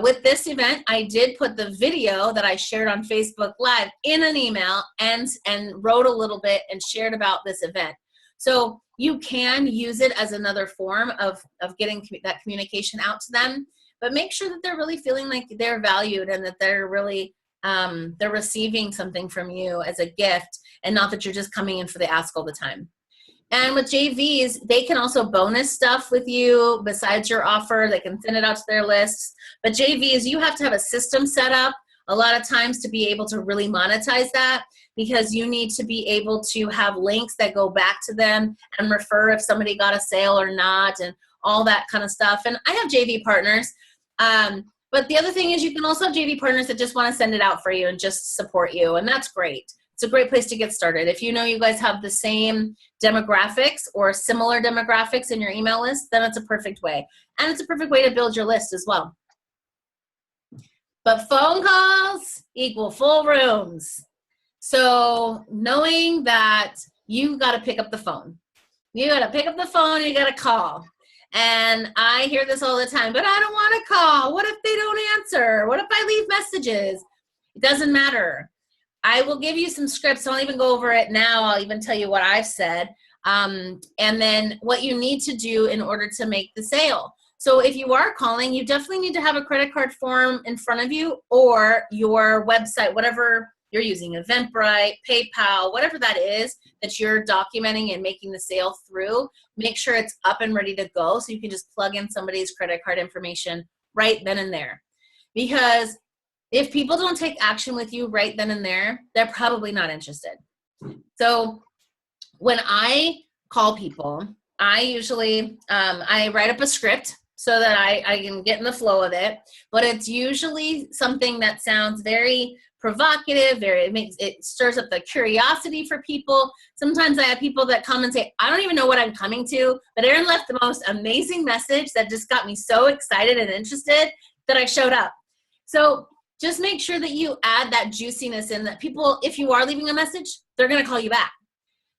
With this event, I did put the video that I shared on Facebook Live in an email and wrote a little bit and shared about this event. So you can use it as another form of getting that communication out to them, but make sure that they're really feeling like they're valued and that they're really, they're receiving something from you as a gift, and not that you're just coming in for the ask all the time. And with JVs, they can also bonus stuff with you besides your offer. They can send it out to their lists. But JVs, you have to have a system set up a lot of times to be able to really monetize that, because you need to be able to have links that go back to them and refer if somebody got a sale or not and all that kind of stuff. And I have JV partners. But the other thing is you can also have JV partners that just want to send it out for you and just support you. And that's great. It's a great place to get started. If you know you guys have the same demographics or similar demographics in your email list, then it's a perfect way. And it's a perfect way to build your list as well. But phone calls equal full rooms. So knowing that you got to pick up the phone. You got to pick up the phone, you got to call. And I hear this all the time, but I don't want to call. What if they don't answer? What if I leave messages? It doesn't matter. I will give you some scripts. I'll even go over it now. I'll even tell you what I've said. And then what you need to do in order to make the sale. So if you are calling, you definitely need to have a credit card form in front of you, or your website, whatever you're using, Eventbrite, PayPal, whatever that is that you're documenting and making the sale through. Make sure it's up and ready to go so you can just plug in somebody's credit card information right then and there. Because if people don't take action with you right then and there, they're probably not interested. So when I call people, I usually, I write up a script so that I can get in the flow of it, but it's usually something that sounds very provocative, it stirs up the curiosity for people. Sometimes I have people that come and say, I don't even know what I'm coming to, but Erin left the most amazing message that just got me so excited and interested that I showed up. So just make sure that you add that juiciness in, that people, if you are leaving a message, they're going to call you back.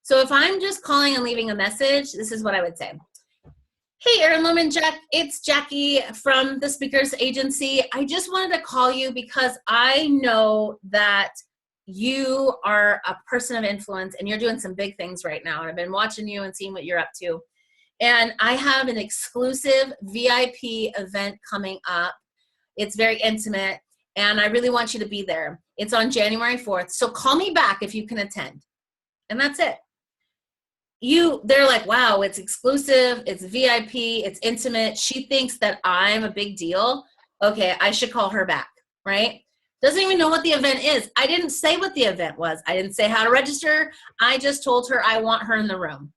So if I'm just calling and leaving a message, this is what I would say. Hey, Erin Lohman, Jack, it's Jackie from the Speakers Agency. I just wanted to call you because I know that you are a person of influence and you're doing some big things right now. And I've been watching you and seeing what you're up to. And I have an exclusive VIP event coming up. It's very intimate, and I really want you to be there. It's on January 4th. So call me back if you can attend. And that's it. They're like, wow, it's exclusive, it's VIP, it's intimate. She thinks that I'm a big deal. Okay, I should call her back, right? Doesn't even know what the event is. I didn't say what the event was. I didn't say how to register. I just told her I want her in the room.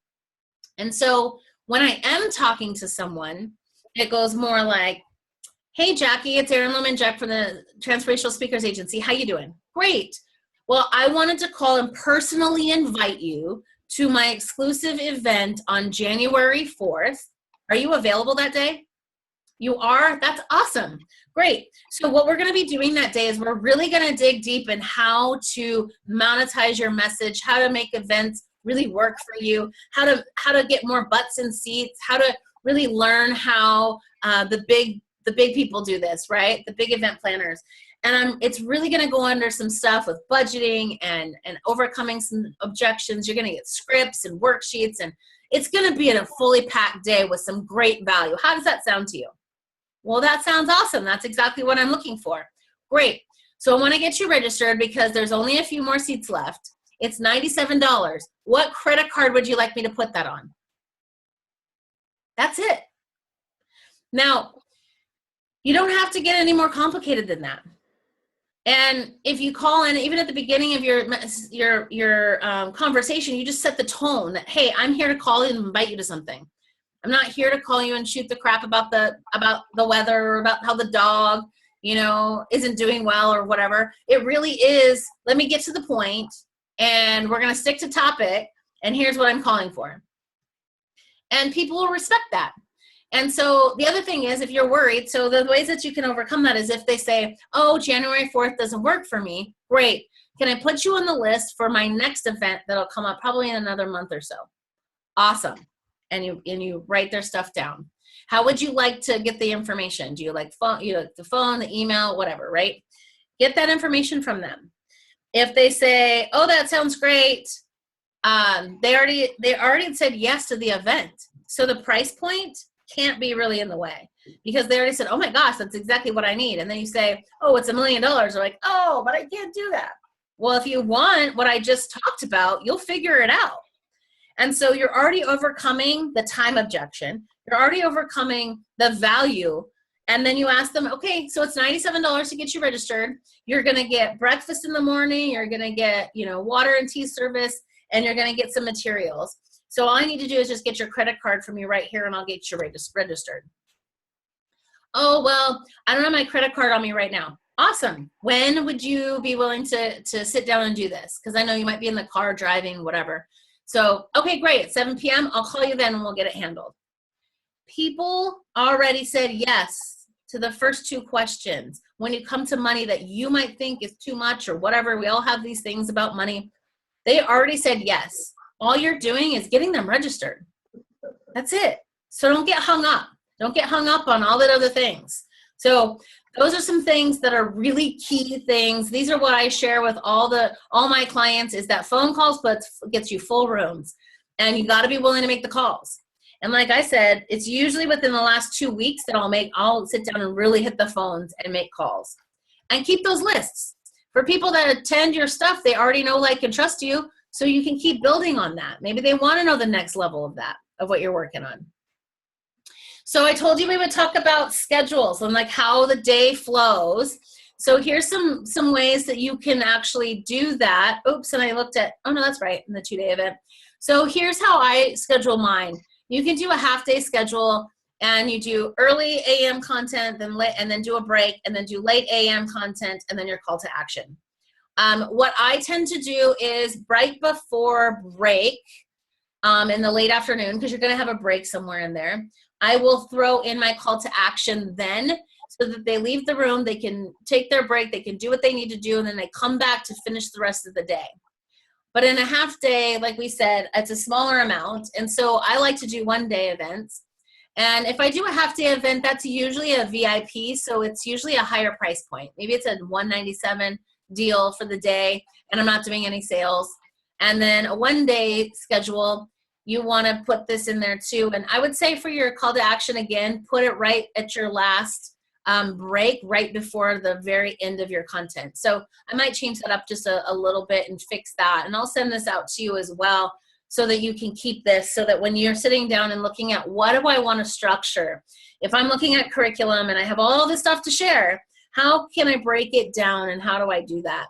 And so when I am talking to someone, it goes more like, hey, Jackie, it's Erin Lohman Jack from the Transformational Speakers Agency. How you doing? Great. Well, I wanted to call and personally invite you to my exclusive event on January 4th. Are you available that day? You are? That's awesome. Great. So what we're going to be doing that day is we're really going to dig deep in how to monetize your message, how to make events really work for you, how to get more butts in seats, how to really learn how the big people do this, right? The big event planners. And it's really going to go under some stuff with budgeting and overcoming some objections. You're going to get scripts and worksheets, and it's going to be a fully packed day with some great value. How does that sound to you? Well, that sounds awesome. That's exactly what I'm looking for. Great. So I want to get you registered because there's only a few more seats left. It's $97. What credit card would you like me to put that on? That's it. Now, you don't have to get any more complicated than that. And if you call in, even at the beginning of your conversation, you just set the tone that, hey, I'm here to call you and invite you to something. I'm not here to call you and shoot the crap about the weather or about how the dog, isn't doing well or whatever. It really is, let me get to the point, and we're going to stick to topic, and here's what I'm calling for. And people will respect that. And so the other thing is, if you're worried, so the ways that you can overcome that is if they say, oh, January 4th doesn't work for me, great. Can I put you on the list for my next event that'll come up probably in another month or so? Awesome. And you write their stuff down. How would you like to get the information? Do you like phone, the phone, the email, whatever, right? Get that information from them. If they say, oh, that sounds great, they already said yes to the event. So the price point can't be really in the way, because they already said, oh my gosh, that's exactly what I need. And then you say, oh, it's $1 million. They're like, oh, but I can't do that. Well, if you want what I just talked about, you'll figure it out. And so you're already overcoming the time objection. You're already overcoming the value. And then you ask them, okay, so it's $97 to get you registered. You're going to get breakfast in the morning. You're going to get, water and tea service, and you're going to get some materials. So all I need to do is just get your credit card from you right here, and I'll get you registered. Oh, well, I don't have my credit card on me right now. Awesome. When would you be willing to sit down and do this? Because I know you might be in the car driving, whatever. So, okay, great. At 7 p.m., I'll call you then and we'll get it handled. People already said yes to the first 2 questions. When you come to money that you might think is too much or whatever, we all have these things about money. They already said yes. All you're doing is getting them registered. That's it. So don't get hung up. Don't get hung up on all that other things. So those are some things that are really key things. These are what I share with all my clients, is that phone calls gets you full rooms, and you got to be willing to make the calls. And like I said, it's usually within the last 2 weeks that I'll sit down and really hit the phones and make calls, and keep those lists. For people that attend your stuff, they already know, like, and trust you, so you can keep building on that. Maybe they want to know the next level of what you're working on. So I told you we would talk about schedules and like how the day flows. So here's some ways that you can actually do that. Oops, and I looked at, oh no, that's right, in the 2-day event. So here's how I schedule mine. You can do a half-day schedule, and you do early AM content, and then do a break, and then do late AM content, and then your call to action. What I tend to do is right before break, in the late afternoon, because you're going to have a break somewhere in there, I will throw in my call to action then, so that they leave the room, they can take their break, they can do what they need to do, and then they come back to finish the rest of the day. But in a half day, like we said, it's a smaller amount, and so I like to do 1-day events. And if I do a half-day event, that's usually a VIP, so it's usually a higher price point. Maybe it's a $197 deal for the day, and I'm not doing any sales. And then a 1-day schedule, you want to put this in there too. And I would say for your call to action, again, put it right at your last break, right before the very end of your content. So I might change that up just a little bit and fix that. And I'll send this out to you as well, so that you can keep this, so that when you're sitting down and looking at what do I want to structure, if I'm looking at curriculum and I have all this stuff to share, how can I break it down, and how do I do that?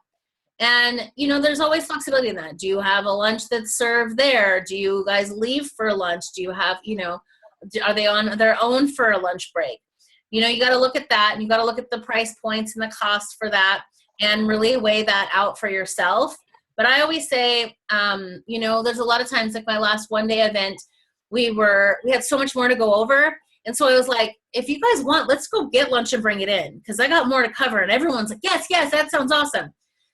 And, there's always flexibility in that. Do you have a lunch that's served there? Do you guys leave for lunch? Do you have, are they on their own for a lunch break? You got to look at that, and you got to look at the price points and the cost for that, and really weigh that out for yourself. But I always say, there's a lot of times, like my last 1-day event, we had so much more to go over. And so I was like, if you guys want, let's go get lunch and bring it in, because I got more to cover. And everyone's like, yes, that sounds awesome.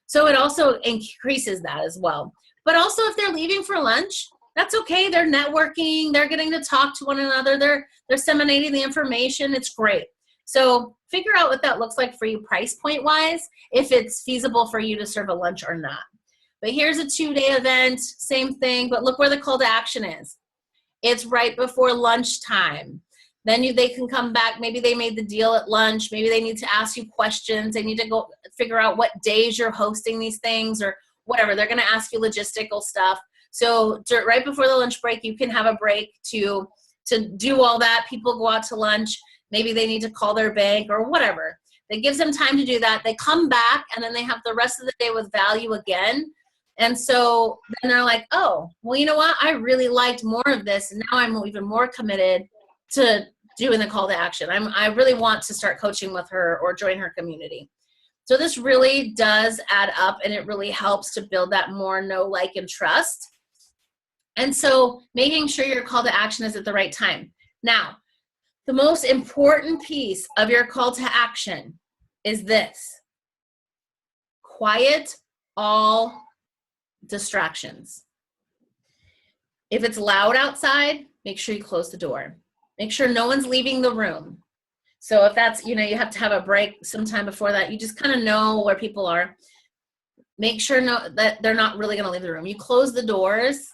So it also increases that as well. But also, if they're leaving for lunch, that's okay. They're networking. They're getting to talk to one another. They're disseminating the information. It's great. So figure out what that looks like for you price point wise, if it's feasible for you to serve a lunch or not. But here's a 2-day event, same thing, but look where the call to action is. It's right before lunchtime. Then they can come back. Maybe they made the deal at lunch. Maybe they need to ask you questions. They need to go figure out what days you're hosting these things or whatever. They're going to ask you logistical stuff. So right before the lunch break, you can have a break to do all that. People go out to lunch. Maybe they need to call their bank or whatever. That gives them time to do that. They come back, and then they have the rest of the day with value again. And so then they're like, oh, well, you know what? I really liked more of this, and now I'm even more committed to doing the call to action. I really want to start coaching with her or join her community. So this really does add up, and it really helps to build that more know, like, and trust. And so making sure your call to action is at the right time. Now, the most important piece of your call to action is this: quiet all distractions. If it's loud outside, make sure you close the door. Make sure no one's leaving the room. So if that's, you have to have a break sometime before that, you just kind of know where people are. Make sure that they're not really going to leave the room. You close the doors.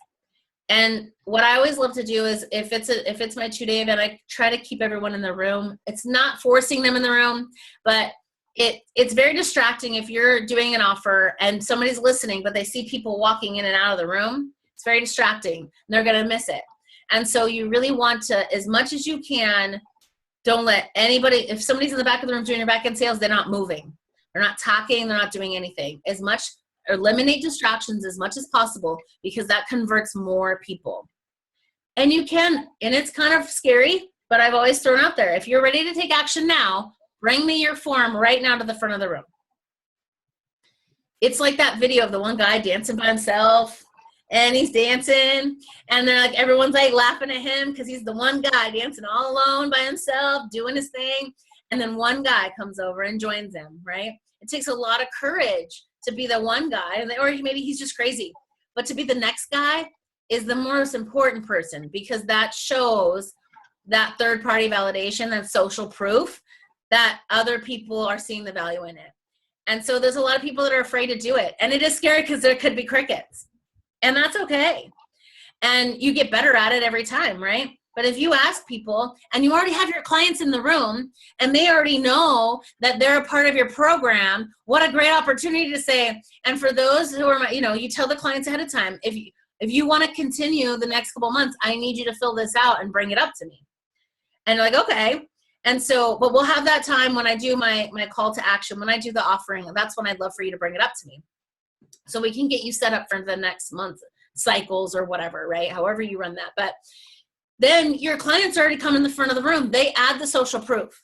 And what I always love to do is if it's my 2-day event, I try to keep everyone in the room. It's not forcing them in the room, but it's very distracting if you're doing an offer and somebody's listening, but they see people walking in and out of the room. It's very distracting. They're going to miss it. And so you really want to, as much as you can, don't let anybody, if somebody's in the back of the room doing your back end sales, they're not moving. They're not talking. They're not doing anything. Eliminate distractions as much as possible, because that converts more people. And you can, and it's kind of scary, but I've always thrown out there, if you're ready to take action now, bring me your form right now to the front of the room. It's like that video of the one guy dancing by himself, and he's dancing, and they're like, everyone's like laughing at him because he's the one guy dancing all alone by himself, doing his thing. And then one guy comes over and joins him, right? It takes a lot of courage to be the one guy, or maybe he's just crazy, but to be the next guy is the most important person, because that shows that third-party validation, that social proof that other people are seeing the value in it. And so there's a lot of people that are afraid to do it. And it is scary because there could be crickets. And that's okay. And you get better at it every time, right? But if you ask people and you already have your clients in the room and they already know that they're a part of your program, what a great opportunity to say. And for those who are, you tell the clients ahead of time, if you want to continue the next couple months, I need you to fill this out and bring it up to me. And you're like, okay. And so, but we'll have that time when I do my call to action, when I do the offering, that's when I'd love for you to bring it up to me. So we can get you set up for the next month cycles or whatever, right? However you run that. But then your clients already come in the front of the room. They add the social proof.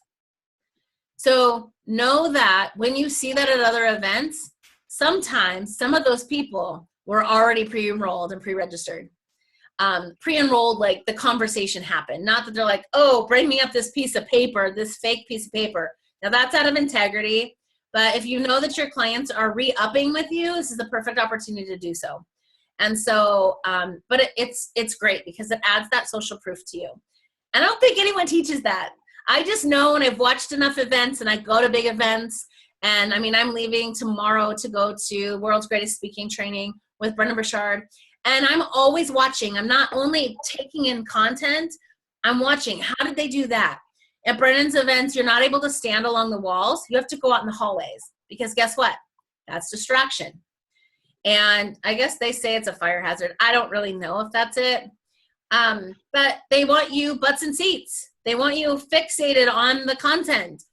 So know that when you see that at other events, sometimes some of those people were already pre-enrolled and pre-registered. Pre-enrolled, like the conversation happened. Not that they're like, oh, bring me up this piece of paper, this fake piece of paper. Now that's out of integrity. But if you know that your clients are re-upping with you, this is the perfect opportunity to do so. And so, but it's great because it adds that social proof to you. And I don't think anyone teaches that. I just know, and I've watched enough events, and I go to big events. And I mean, I'm leaving tomorrow to go to World's Greatest Speaking Training with Brendon Burchard. And I'm always watching. I'm not only taking in content, I'm watching. How did they do that? At Brendon's events, you're not able to stand along the walls. You have to go out in the hallways because guess what? That's distraction. And I guess they say it's a fire hazard. I don't really know if that's it. But they want you butts and seats. They want you fixated on the content.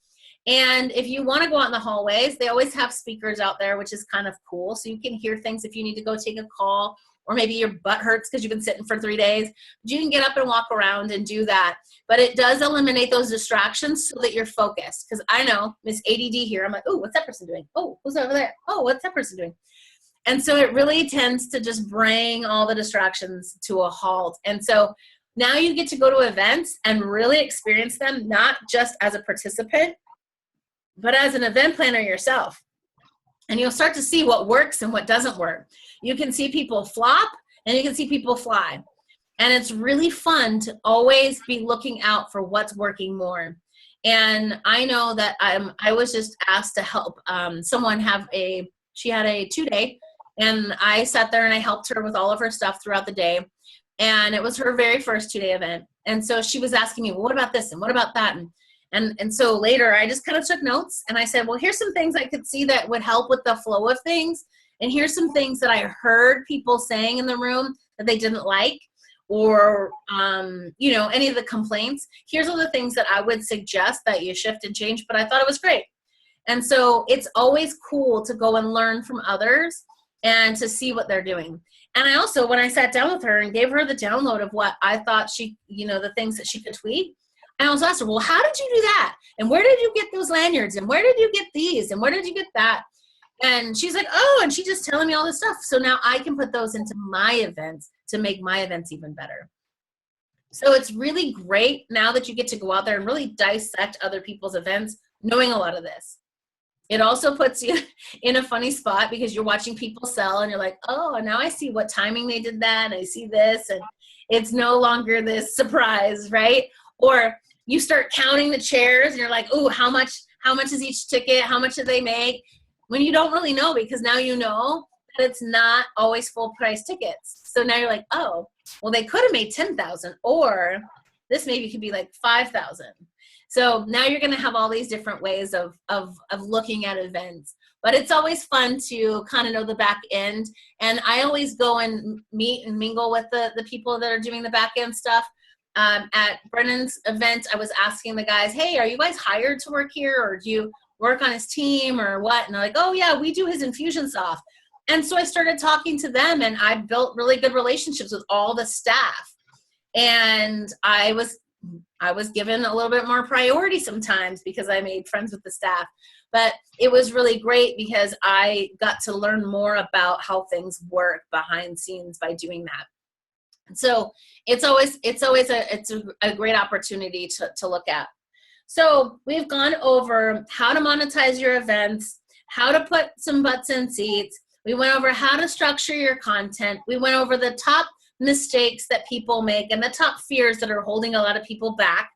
And if you want to go out in the hallways, they always have speakers out there, which is kind of cool. So you can hear things if you need to go take a call, or maybe your butt hurts because you've been sitting for 3 days. You can get up and walk around and do that. But it does eliminate those distractions so that you're focused. Because I know Miss ADD here, I'm like, oh, what's that person doing? Oh, who's over there? Oh, what's that person doing? And so it really tends to just bring all the distractions to a halt. And so now you get to go to events and really experience them, not just as a participant, but as an event planner yourself. And you'll start to see what works and what doesn't work. You can see people flop and you can see people fly. And it's really fun to always be looking out for what's working more. And I know that I was just asked to help someone she had a 2-day, and I sat there and I helped her with all of her stuff throughout the day. And it was her very first 2-day event. And so she was asking me, well, what about this? And what about that? And so later I just kind of took notes and I said, well, here's some things I could see that would help with the flow of things. And here's some things that I heard people saying in the room that they didn't like, or, any of the complaints. Here's all the things that I would suggest that you shift and change, but I thought it was great. And so it's always cool to go and learn from others and to see what they're doing. And I also, when I sat down with her and gave her the download of what I thought the things that she could tweak, I also asked her, well, how did you do that? And where did you get those lanyards? And where did you get these? And where did you get that? And she's like, oh, and she's just telling me all this stuff. So now I can put those into my events to make my events even better. So it's really great now that you get to go out there and really dissect other people's events, knowing a lot of this. It also puts you in a funny spot because you're watching people sell and you're like, oh, now I see what timing they did that. And I see this, and it's no longer this surprise, right? Or you start counting the chairs and you're like, oh, how much is each ticket? How much do they make? When you don't really know, because now you know that it's not always full price tickets. So now you're like, oh, well, they could have made 10,000, or this maybe could be like 5,000. So now you're going to have all these different ways of looking at events. But it's always fun to kind of know the back end. And I always go and meet and mingle with the people that are doing the back end stuff. At Brennan's event, I was asking the guys, hey, are you guys hired to work here, or do you work on his team or what? And they're like, oh yeah, we do his Infusionsoft. And so I started talking to them, and I built really good relationships with all the staff. And I was given a little bit more priority sometimes because I made friends with the staff. But it was really great because I got to learn more about how things work behind scenes by doing that. So it's always a great opportunity to look at. So we've gone over how to monetize your events, how to put some butts in seats. We went over how to structure your content. We went over the top mistakes that people make and the top fears that are holding a lot of people back.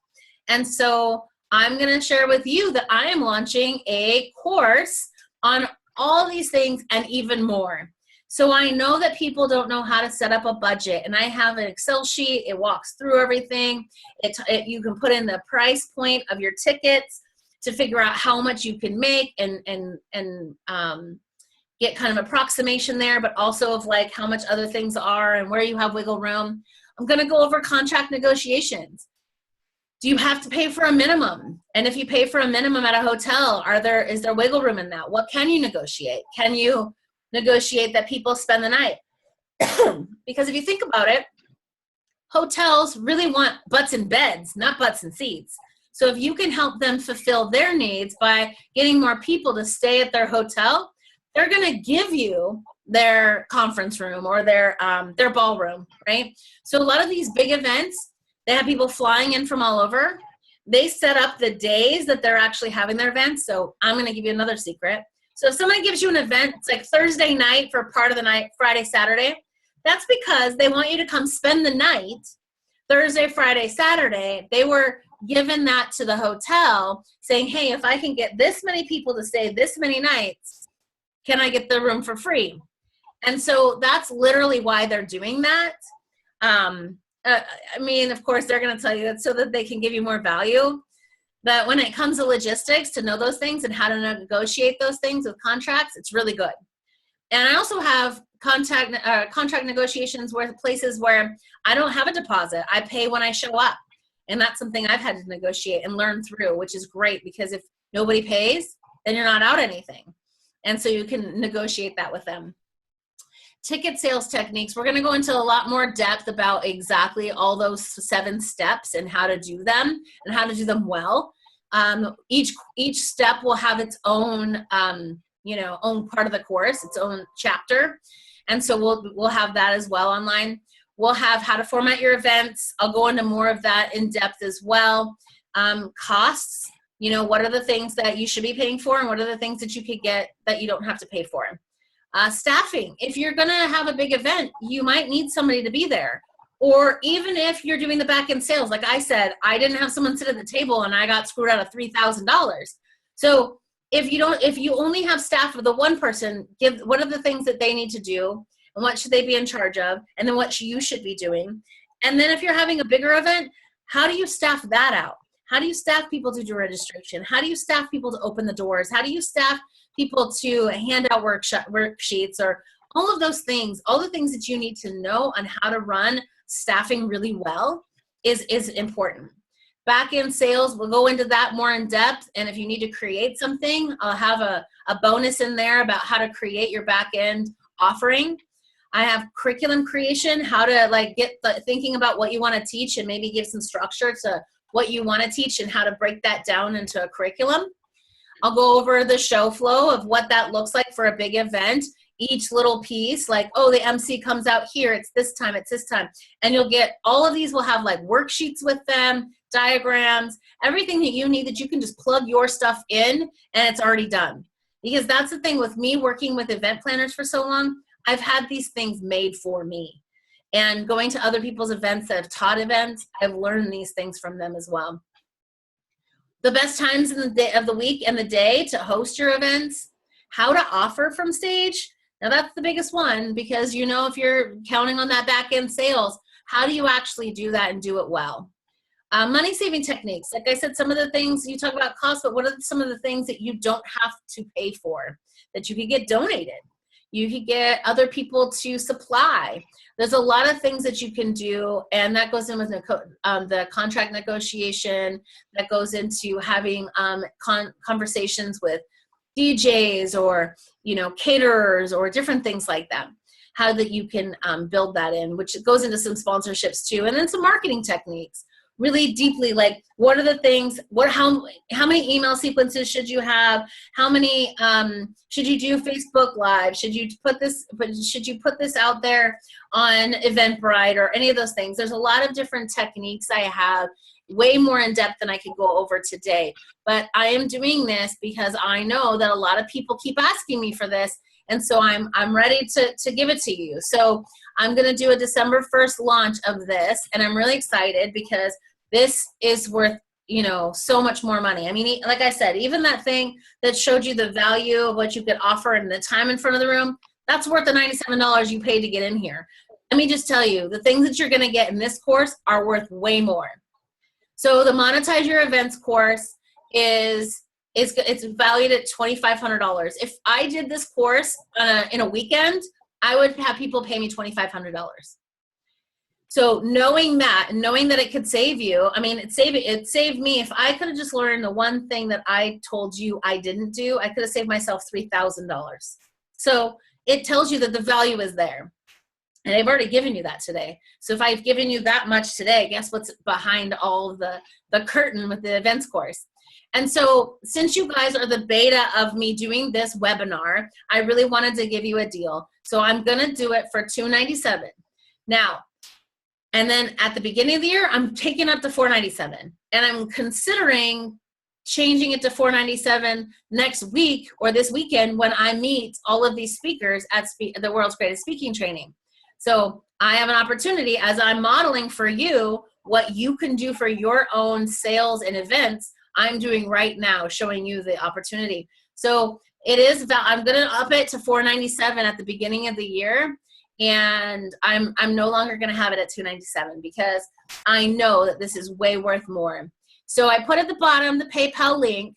And so I'm going to share with you that I am launching a course on all these things and even more. So I know that people don't know how to set up a budget, and I have an Excel sheet. It walks through everything. You can put in the price point of your tickets to figure out how much you can make and get kind of approximation there, but also of like how much other things are and where you have wiggle room. I'm going to go over contract negotiations. Do you have to pay for a minimum? And if you pay for a minimum at a hotel, is there wiggle room in that? What can you negotiate? Can you negotiate that people spend the night? Because if you think about it, hotels really want butts in beds, not butts in seats. So if you can help them fulfill their needs by getting more people to stay at their hotel, they're going to give you their conference room or their ballroom, right? So a lot of these big events, they have people flying in from all over. They set up the days that they're actually having their events. So I'm going to give you another secret. So if someone gives you an event, it's like Thursday night for part of the night, Friday, Saturday, that's because they want you to come spend the night, Thursday, Friday, Saturday. They were given that to the hotel saying, hey, if I can get this many people to stay this many nights, can I get the room for free? And so that's literally why they're doing that. I mean, of course, they're going to tell you that so that they can give you more value. But when it comes to logistics, to know those things and how to negotiate those things with contracts, it's really good. And I also have contract negotiations where places where I don't have a deposit. I pay when I show up. And that's something I've had to negotiate and learn through, which is great because if nobody pays, then you're not out anything. And so you can negotiate that with them. Ticket sales techniques, we're going to go into a lot more depth about exactly all those 7 steps and how to do them and how to do them well. Each step will have its own, own part of the course, its own chapter. And so we'll have that as well online. We'll have how to format your events. I'll go into more of that in depth as well. Costs, what are the things that you should be paying for and what are the things that you could get that you don't have to pay for? Staffing. If you're going to have a big event, you might need somebody to be there. Or even if you're doing the back end sales, like I said, I didn't have someone sit at the table and I got screwed out of $3,000. So if you only have staff of the one person, what are the things that they need to do and what should they be in charge of? And then what you should be doing. And then if you're having a bigger event, how do you staff that out? How do you staff people to do registration? How do you staff people to open the doors? How do you staff people to hand out worksheets or all of those things, all the things that you need to know on how to run staffing really well is important. Back end sales, we'll go into that more in depth. And if you need to create something, I'll have a bonus in there about how to create your back end offering. I have curriculum creation, how to get thinking about what you want to teach and maybe give some structure to what you want to teach and how to break that down into a curriculum. I'll go over the show flow of what that looks like for a big event. Each little piece, the MC comes out here, it's this time. And you'll get, all of these will have worksheets with them, diagrams, everything that you need that you can just plug your stuff in and it's already done. Because that's the thing with me working with event planners for so long, I've had these things made for me. and going to other people's events that have taught events, I've learned these things from them as well. The best times in the day of the week and the day to host your events, how to offer from stage. Now that's the biggest one, because you know, if you're counting on that back end sales, how do you actually do that and do it well? Money saving techniques. Like I said, some of the things you talk about cost, but what are some of the things that you don't have to pay for, that you could get donated? You could get other people to supply. There's a lot of things that you can do, and that goes in with the contract negotiation, that goes into having conversations with DJs or, you know, caterers or different things like that. How that you can build that in, which goes into some sponsorships too, and then some marketing techniques. Really deeply, like what are the things, how many email sequences should you have, how many should you do Facebook Live, should you put this out there on Eventbrite or any of those things. There's a lot of different techniques I have, way more in depth than I could go over today, but I am doing this because I know that a lot of people keep asking me for this, and so I'm ready to give it to you. So I'm going to do a December 1st launch of this, and I'm really excited because this is worth, you know, so much more money. I mean, like I said, even that thing that showed you the value of what you could offer and the time in front of the room, that's worth the $97 you paid to get in here. Let me just tell you, the things that you're going to get in this course are worth way more. So the Monetize Your Events course it's valued at $2,500. If I did this course in a weekend, I would have people pay me $2,500. So knowing that, and knowing that it could save you, I mean, it saved me. If I could have just learned the one thing that I told you I didn't do, I could have saved myself $3,000. So it tells you that the value is there. And I've already given you that today. So if I've given you that much today, guess what's behind all of the curtain with the events course? And so since you guys are the beta of me doing this webinar, I really wanted to give you a deal. So I'm going to do it for $297. Now, and then at the beginning of the year, I'm taking up to $497. And I'm considering changing it to $497 next week or this weekend when I meet all of these speakers at the World's Greatest Speaking Training. So I have an opportunity, as I'm modeling for you what you can do for your own sales and events, I'm doing right now, showing you the opportunity. So it is, I'm going to up it to $497 at the beginning of the year. And I'm no longer going to have it at $297 because I know that this is way worth more. So I put at the bottom the PayPal link.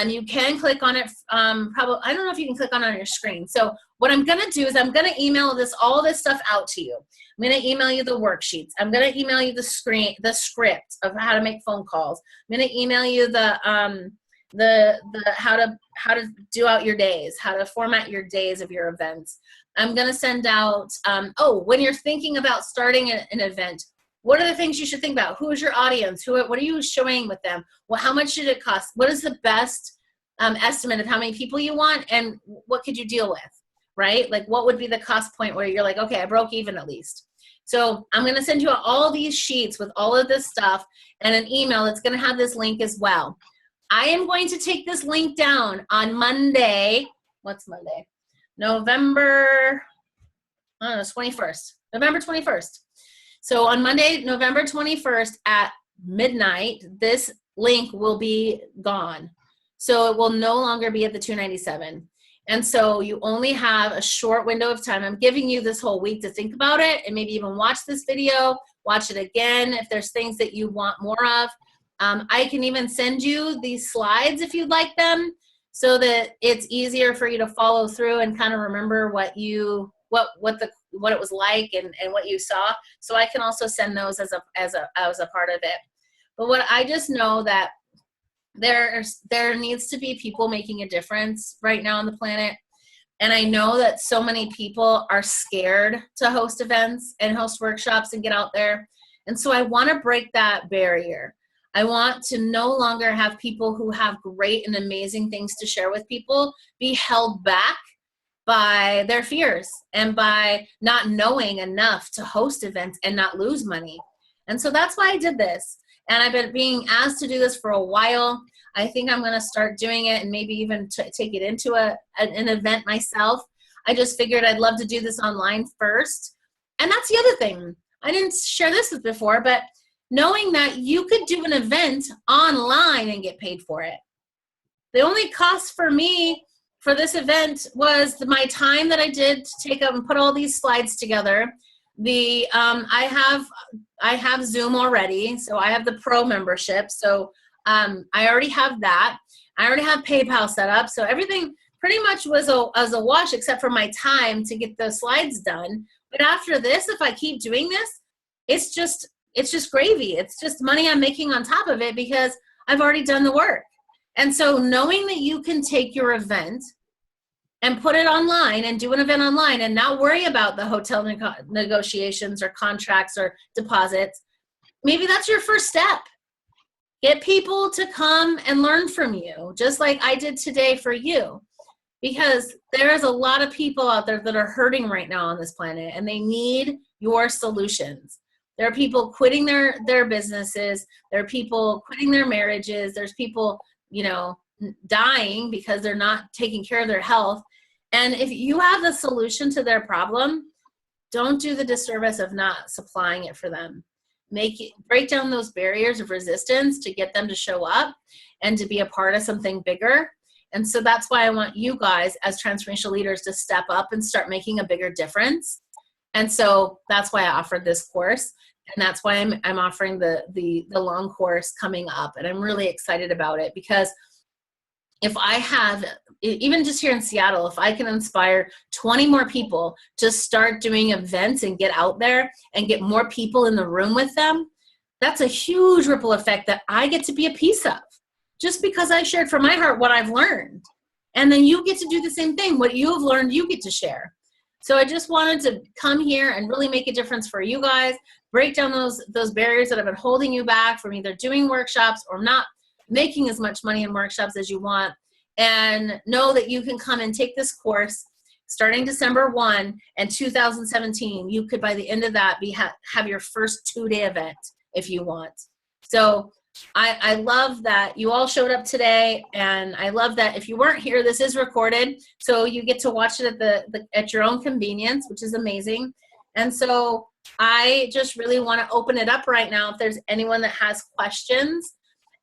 You can click on it. Probably, I don't know if you can click on it on your screen. So what I'm going to do is I'm going to email all this stuff out to you. I'm going to email you the worksheets. I'm going to email you the script of how to make phone calls. I'm going to email you the how to do out your days, how to format your days of your events. I'm going to send out, when you're thinking about starting an event, what are the things you should think about? Who is your audience? What are you showing with them? Well, how much should it cost? What is the best estimate of how many people you want, and what could you deal with, right? Like, what would be the cost point where you're like, okay, I broke even at least. So I'm going to send you out all these sheets with all of this stuff and an email that's going to have this link as well. I am going to take this link down on Monday. What's Monday? November 21st. November 21st. So on Monday, November 21st at midnight, this link will be gone. So it will no longer be at the $297. And so you only have a short window of time. I'm giving you this whole week to think about it and maybe even watch this video, watch it again if there's things that you want more of. I can even send you these slides if you'd like them, so that it's easier for you to follow through and kind of remember what it was like and what you saw. So I can also send those as a part of it. But what I just know that there needs to be people making a difference right now on the planet. And I know that so many people are scared to host events and host workshops and get out there. And so I want to break that barrier. I want to no longer have people who have great and amazing things to share with people be held back by their fears and by not knowing enough to host events and not lose money. And so that's why I did this. And I've been being asked to do this for a while. I think I'm going to start doing it and maybe even take it into an event myself. I just figured I'd love to do this online first. And that's the other thing. I didn't share this with before, but knowing that you could do an event online and get paid for it. The only cost for me for this event was my time that I did to take up and put all these slides together. I have Zoom already, so I have the Pro membership. So I already have that. I already have PayPal set up. So everything pretty much was a wash except for my time to get the slides done. But after this, if I keep doing this, it's just gravy. It's just money I'm making on top of it because I've already done the work. And so knowing that you can take your event and put it online and do an event online and not worry about the hotel negotiations or contracts or deposits, maybe that's your first step. Get people to come and learn from you, just like I did today for you. Because there's a lot of people out there that are hurting right now on this planet, and they need your solutions. There are people quitting their businesses. There are people quitting their marriages. There's people, dying because they're not taking care of their health. And if you have the solution to their problem, don't do the disservice of not supplying it for them. Break down those barriers of resistance to get them to show up and to be a part of something bigger. And so that's why I want you guys as transformational leaders to step up and start making a bigger difference. And so that's why I offered this course. And that's why I'm offering the long course coming up. And I'm really excited about it because if I have, even just here in Seattle, if I can inspire 20 more people to start doing events and get out there and get more people in the room with them, that's a huge ripple effect that I get to be a piece of. Just because I shared from my heart what I've learned. And then you get to do the same thing. What you have learned, you get to share. So I just wanted to come here and really make a difference for you guys, break down those barriers that have been holding you back from either doing workshops or not making as much money in workshops as you want. And know that you can come and take this course starting December 1 and 2017. You could, by the end of that, have your first 2-day event if you want. So I love that you all showed up today, and I love that if you weren't here, this is recorded, so you get to watch it at your own convenience, which is amazing. And so I just really want to open it up right now if there's anyone that has questions.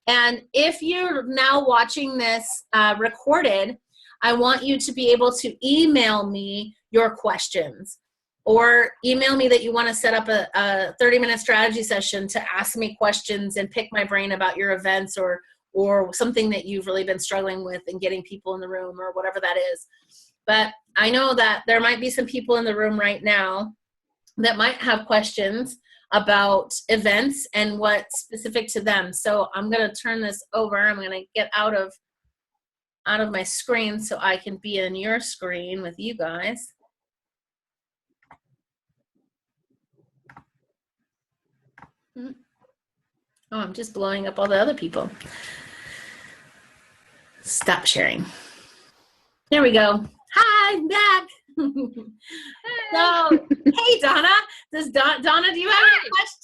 And if you're now watching this recorded, I want you to be able to email me your questions. Or email me that you want to set up a 30-minute strategy session to ask me questions and pick my brain about your events or something that you've really been struggling with and getting people in the room or whatever that is. But I know that there might be some people in the room right now that might have questions about events and what's specific to them. So I'm going to turn this over. I'm going to get out of my screen so I can be in your screen with you guys. Oh, I'm just blowing up all the other people. Stop sharing. There we go. Hi, I'm back. So, hey, Donna. Donna, do you have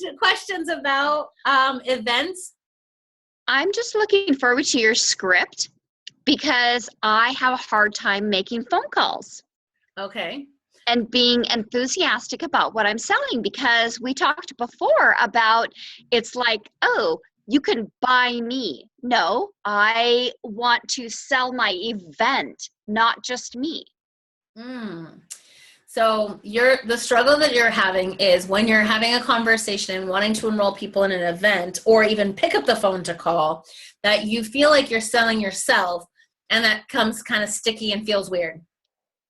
any questions about events? I'm just looking forward to your script because I have a hard time making phone calls. Okay. And being enthusiastic about what I'm selling, because we talked before about it's like, oh, you can buy me. No, I want to sell my event, not just me. So the struggle that you're having is when you're having a conversation and wanting to enroll people in an event or even pick up the phone to call, that you feel like you're selling yourself, and that comes kind of sticky and feels weird.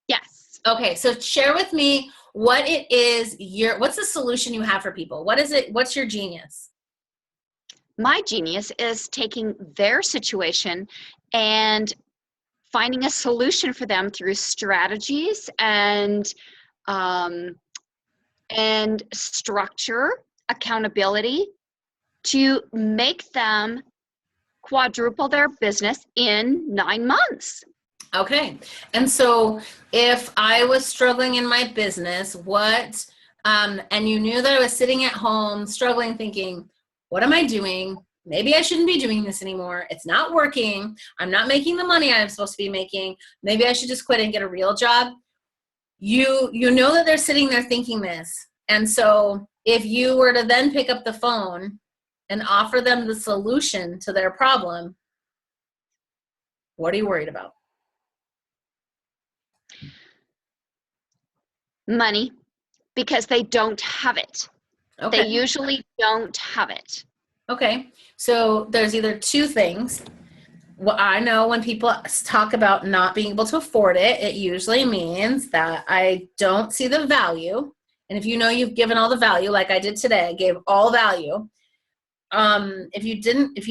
Yes. Okay, so share with me what it is what's the solution you have for people? What is it? What's your genius? My genius is taking their situation and finding a solution for them through strategies and structure, accountability, to make them quadruple their business in 9 months. Okay. And so if I was struggling in my business, and you knew that I was sitting at home struggling, thinking, what am I doing? Maybe I shouldn't be doing this anymore. It's not working. I'm not making the money I'm supposed to be making. Maybe I should just quit and get a real job. You know that they're sitting there thinking this. And so if you were to then pick up the phone and offer them the solution to their problem, what are you worried about? Money, because they don't have it. Okay. They usually don't have it. Okay. So there's either two things. Well, I know when people talk about not being able to afford it, it usually means that I don't see the value. And if you know you've given all the value, like I did today, I gave all value. If you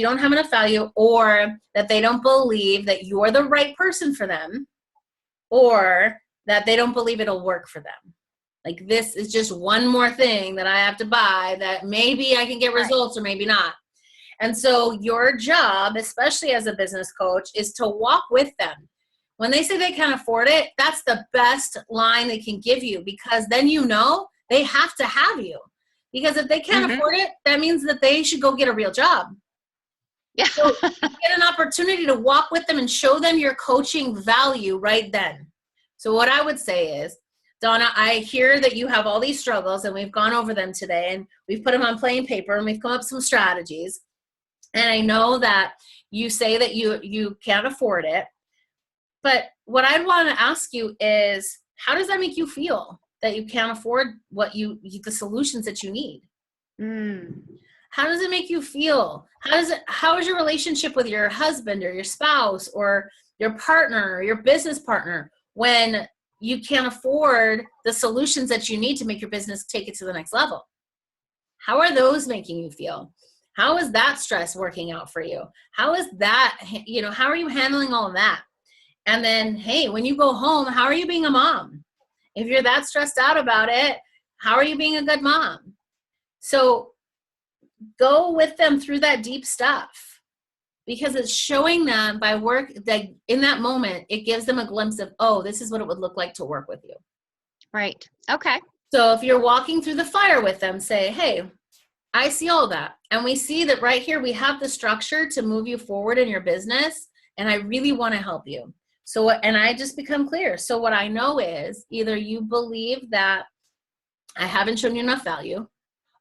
don't have enough value, or that they don't believe that you're the right person for them, or that they don't believe it'll work for them. Like, this is just one more thing that I have to buy that maybe I can get results or maybe not. And so your job, especially as a business coach, is to walk with them. When they say they can't afford it, that's the best line they can give you, because then you know they have to have you. Because if they can't afford it, that means that they should go get a real job. Yeah. So you get an opportunity to walk with them and show them your coaching value right then. So what I would say is, Donna, I hear that you have all these struggles, and we've gone over them today, and we've put them on plain paper, and we've come up with some strategies. And I know that you say that you can't afford it. But what I'd want to ask you is, how does that make you feel that you can't afford the solutions that you need? How does it make you feel? How is your relationship with your husband or your spouse or your partner or your business partner when you can't afford the solutions that you need to make your business take it to the next level? How are those making you feel? How is that stress working out for you? How is that, how are you handling all of that? And then, hey, when you go home, how are you being a mom? If you're that stressed out about it, how are you being a good mom? So go with them through that deep stuff, because it's showing them by work that in that moment, it gives them a glimpse of, oh, this is what it would look like to work with you. Right. Okay. So if you're walking through the fire with them, say, hey, I see all that. And we see that right here, we have the structure to move you forward in your business. And I really want to help you. So, and I just become clear. So what I know is, either you believe that I haven't shown you enough value.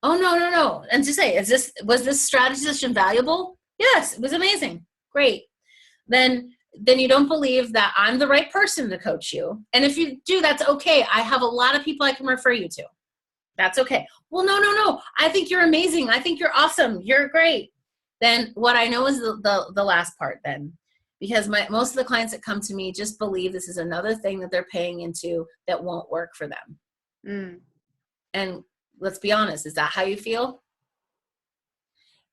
Oh, no. And to say, was this strategy session valuable? Yes, it was amazing. Great. Then you don't believe that I'm the right person to coach you. And if you do, that's okay. I have a lot of people I can refer you to. That's okay. Well, no. I think you're amazing. I think you're awesome. You're great. Then what I know is the last part then. Because most of the clients that come to me just believe this is another thing that they're paying into that won't work for them. And let's be honest, is that how you feel?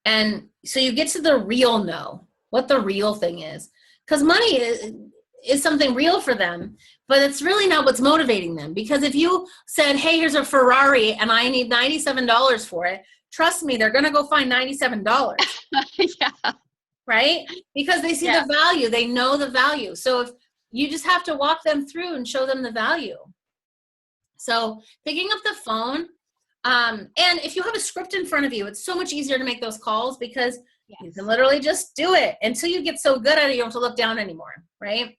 And so you get to the real no, what the real thing is. Because money is something real for them, but it's really not what's motivating them. Because if you said, hey, here's a Ferrari and I need $97 for it, trust me, they're going to go find $97. Yeah. Right? Because they see the value. They know the value. So if you just have to walk them through and show them the value. So picking up the phone, and if you have a script in front of you, it's so much easier to make those calls, because you can literally just do it until you get so good at it, you don't have to look down anymore. Right?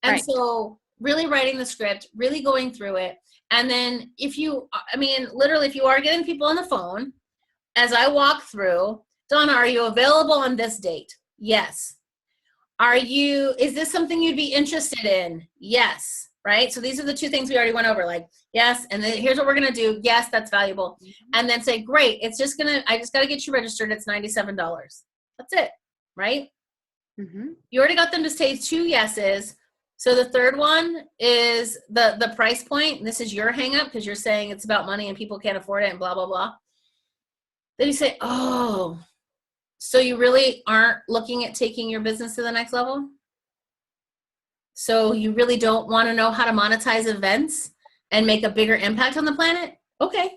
And so really writing the script, really going through it. And then if you are getting people on the phone, as I walk through, Donna, are you available on this date? Yes. Is this something you'd be interested in? Yes. Right? So these are the two things we already went over, like, yes. And then here's what we're going to do. Yes, that's valuable. And then say, great. I just got to get you registered. It's $97. That's it. Right? You already got them to say 2 yeses. So the third one is the price point. This is your hang up, because you're saying it's about money and people can't afford it and blah, blah, blah. Then you say, oh, so you really aren't looking at taking your business to the next level? So you really don't want to know how to monetize events and make a bigger impact on the planet? Okay.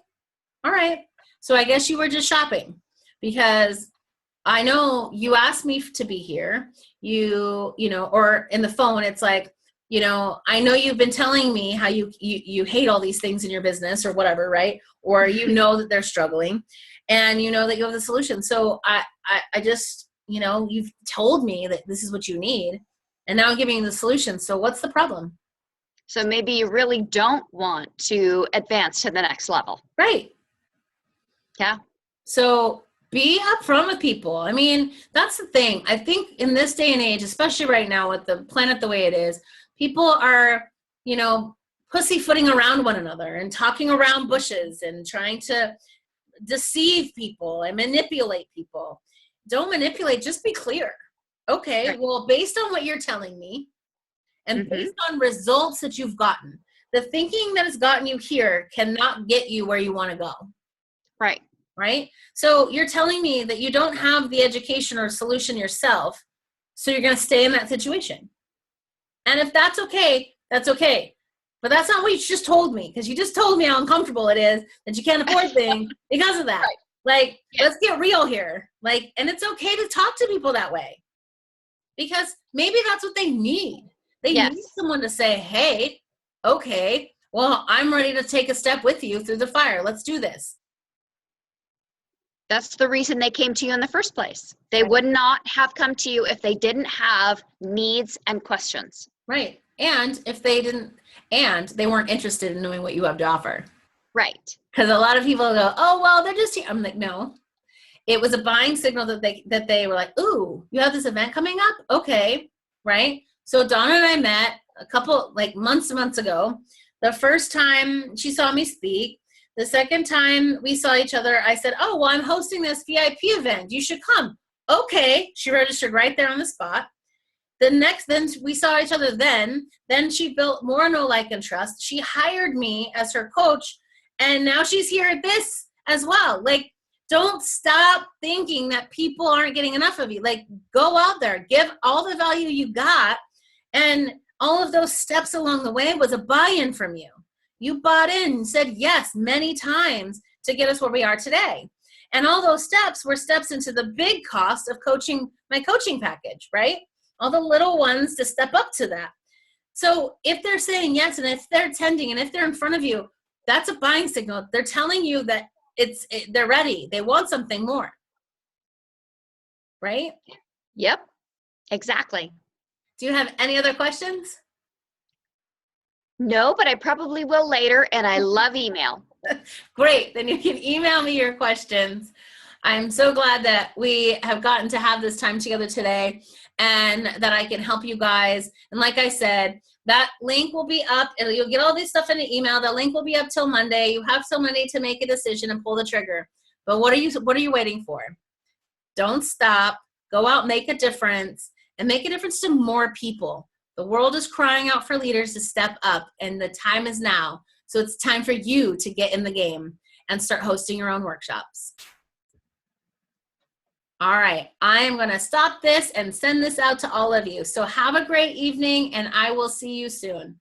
All right. So I guess you were just shopping, because I know you asked me to be here, or in the phone, it's like, I know you've been telling me how you hate all these things in your business or whatever, right? Or that they're struggling, and that you have the solution. So I just, you've told me that this is what you need, and now I'm giving you the solution. So what's the problem? So maybe you really don't want to advance to the next level. Right. Yeah. So be upfront with people. I mean, that's the thing. I think in this day and age, especially right now with the planet the way it is, people are, pussyfooting around one another and talking around bushes and trying to deceive people and manipulate people. Don't manipulate, just be clear. Okay, Right. well, based on what you're telling me and based on results that you've gotten, the thinking that has gotten you here cannot get you where you want to go. Right. Right? So you're telling me that you don't have the education or solution yourself, so you're going to stay in that situation. And if that's okay, that's okay. But that's not what you just told me, because you just told me how uncomfortable it is that you can't afford things because of that. Right. Like, Yeah. Let's get real here. Like, and it's okay to talk to people that way, because maybe that's what they need. They need someone to say, hey, okay, well, I'm ready to take a step with you through the fire. Let's do this. That's the reason they came to you in the first place. They would not have come to you if they didn't have needs and questions. Right. And if they didn't, and they weren't interested in knowing what you have to offer. Right. Because a lot of people go, oh, well, they're just here. I'm like, no. It was a buying signal that they were like, ooh, you have this event coming up? Okay. Right. So Donna and I met a couple, like months ago. The first time she saw me speak, the second time we saw each other, I said, oh, well, I'm hosting this VIP event. You should come. Okay. She registered right there on the spot. Then we saw each other then she built more know, like, and trust. She hired me as her coach, and now she's here at this as well. Like, don't stop thinking that people aren't getting enough of you. Like, go out there, give all the value you got, and all of those steps along the way was a buy-in from you. You bought in and said yes many times to get us where we are today. And all those steps were steps into the big cost of coaching, my coaching package, right? All the little ones to step up to that. So if they're saying yes, and if they're attending, and if they're in front of you, that's a buying signal. They're telling you that they're ready. They want something more. Right? Yep, exactly. Do you have any other questions? No, but I probably will later, and I love email. Great. Then you can email me your questions. I'm so glad that we have gotten to have this time together today, and that I can help you guys. And like I said, that link will be up. You'll get all this stuff in an email. The link will be up till Monday. You have till Monday to make a decision and pull the trigger. But what are you waiting for? Don't stop. Go out, make a difference, and make a difference to more people. The world is crying out for leaders to step up, and the time is now. So it's time for you to get in the game and start hosting your own workshops. All right, I am going to stop this and send this out to all of you. So have a great evening, and I will see you soon.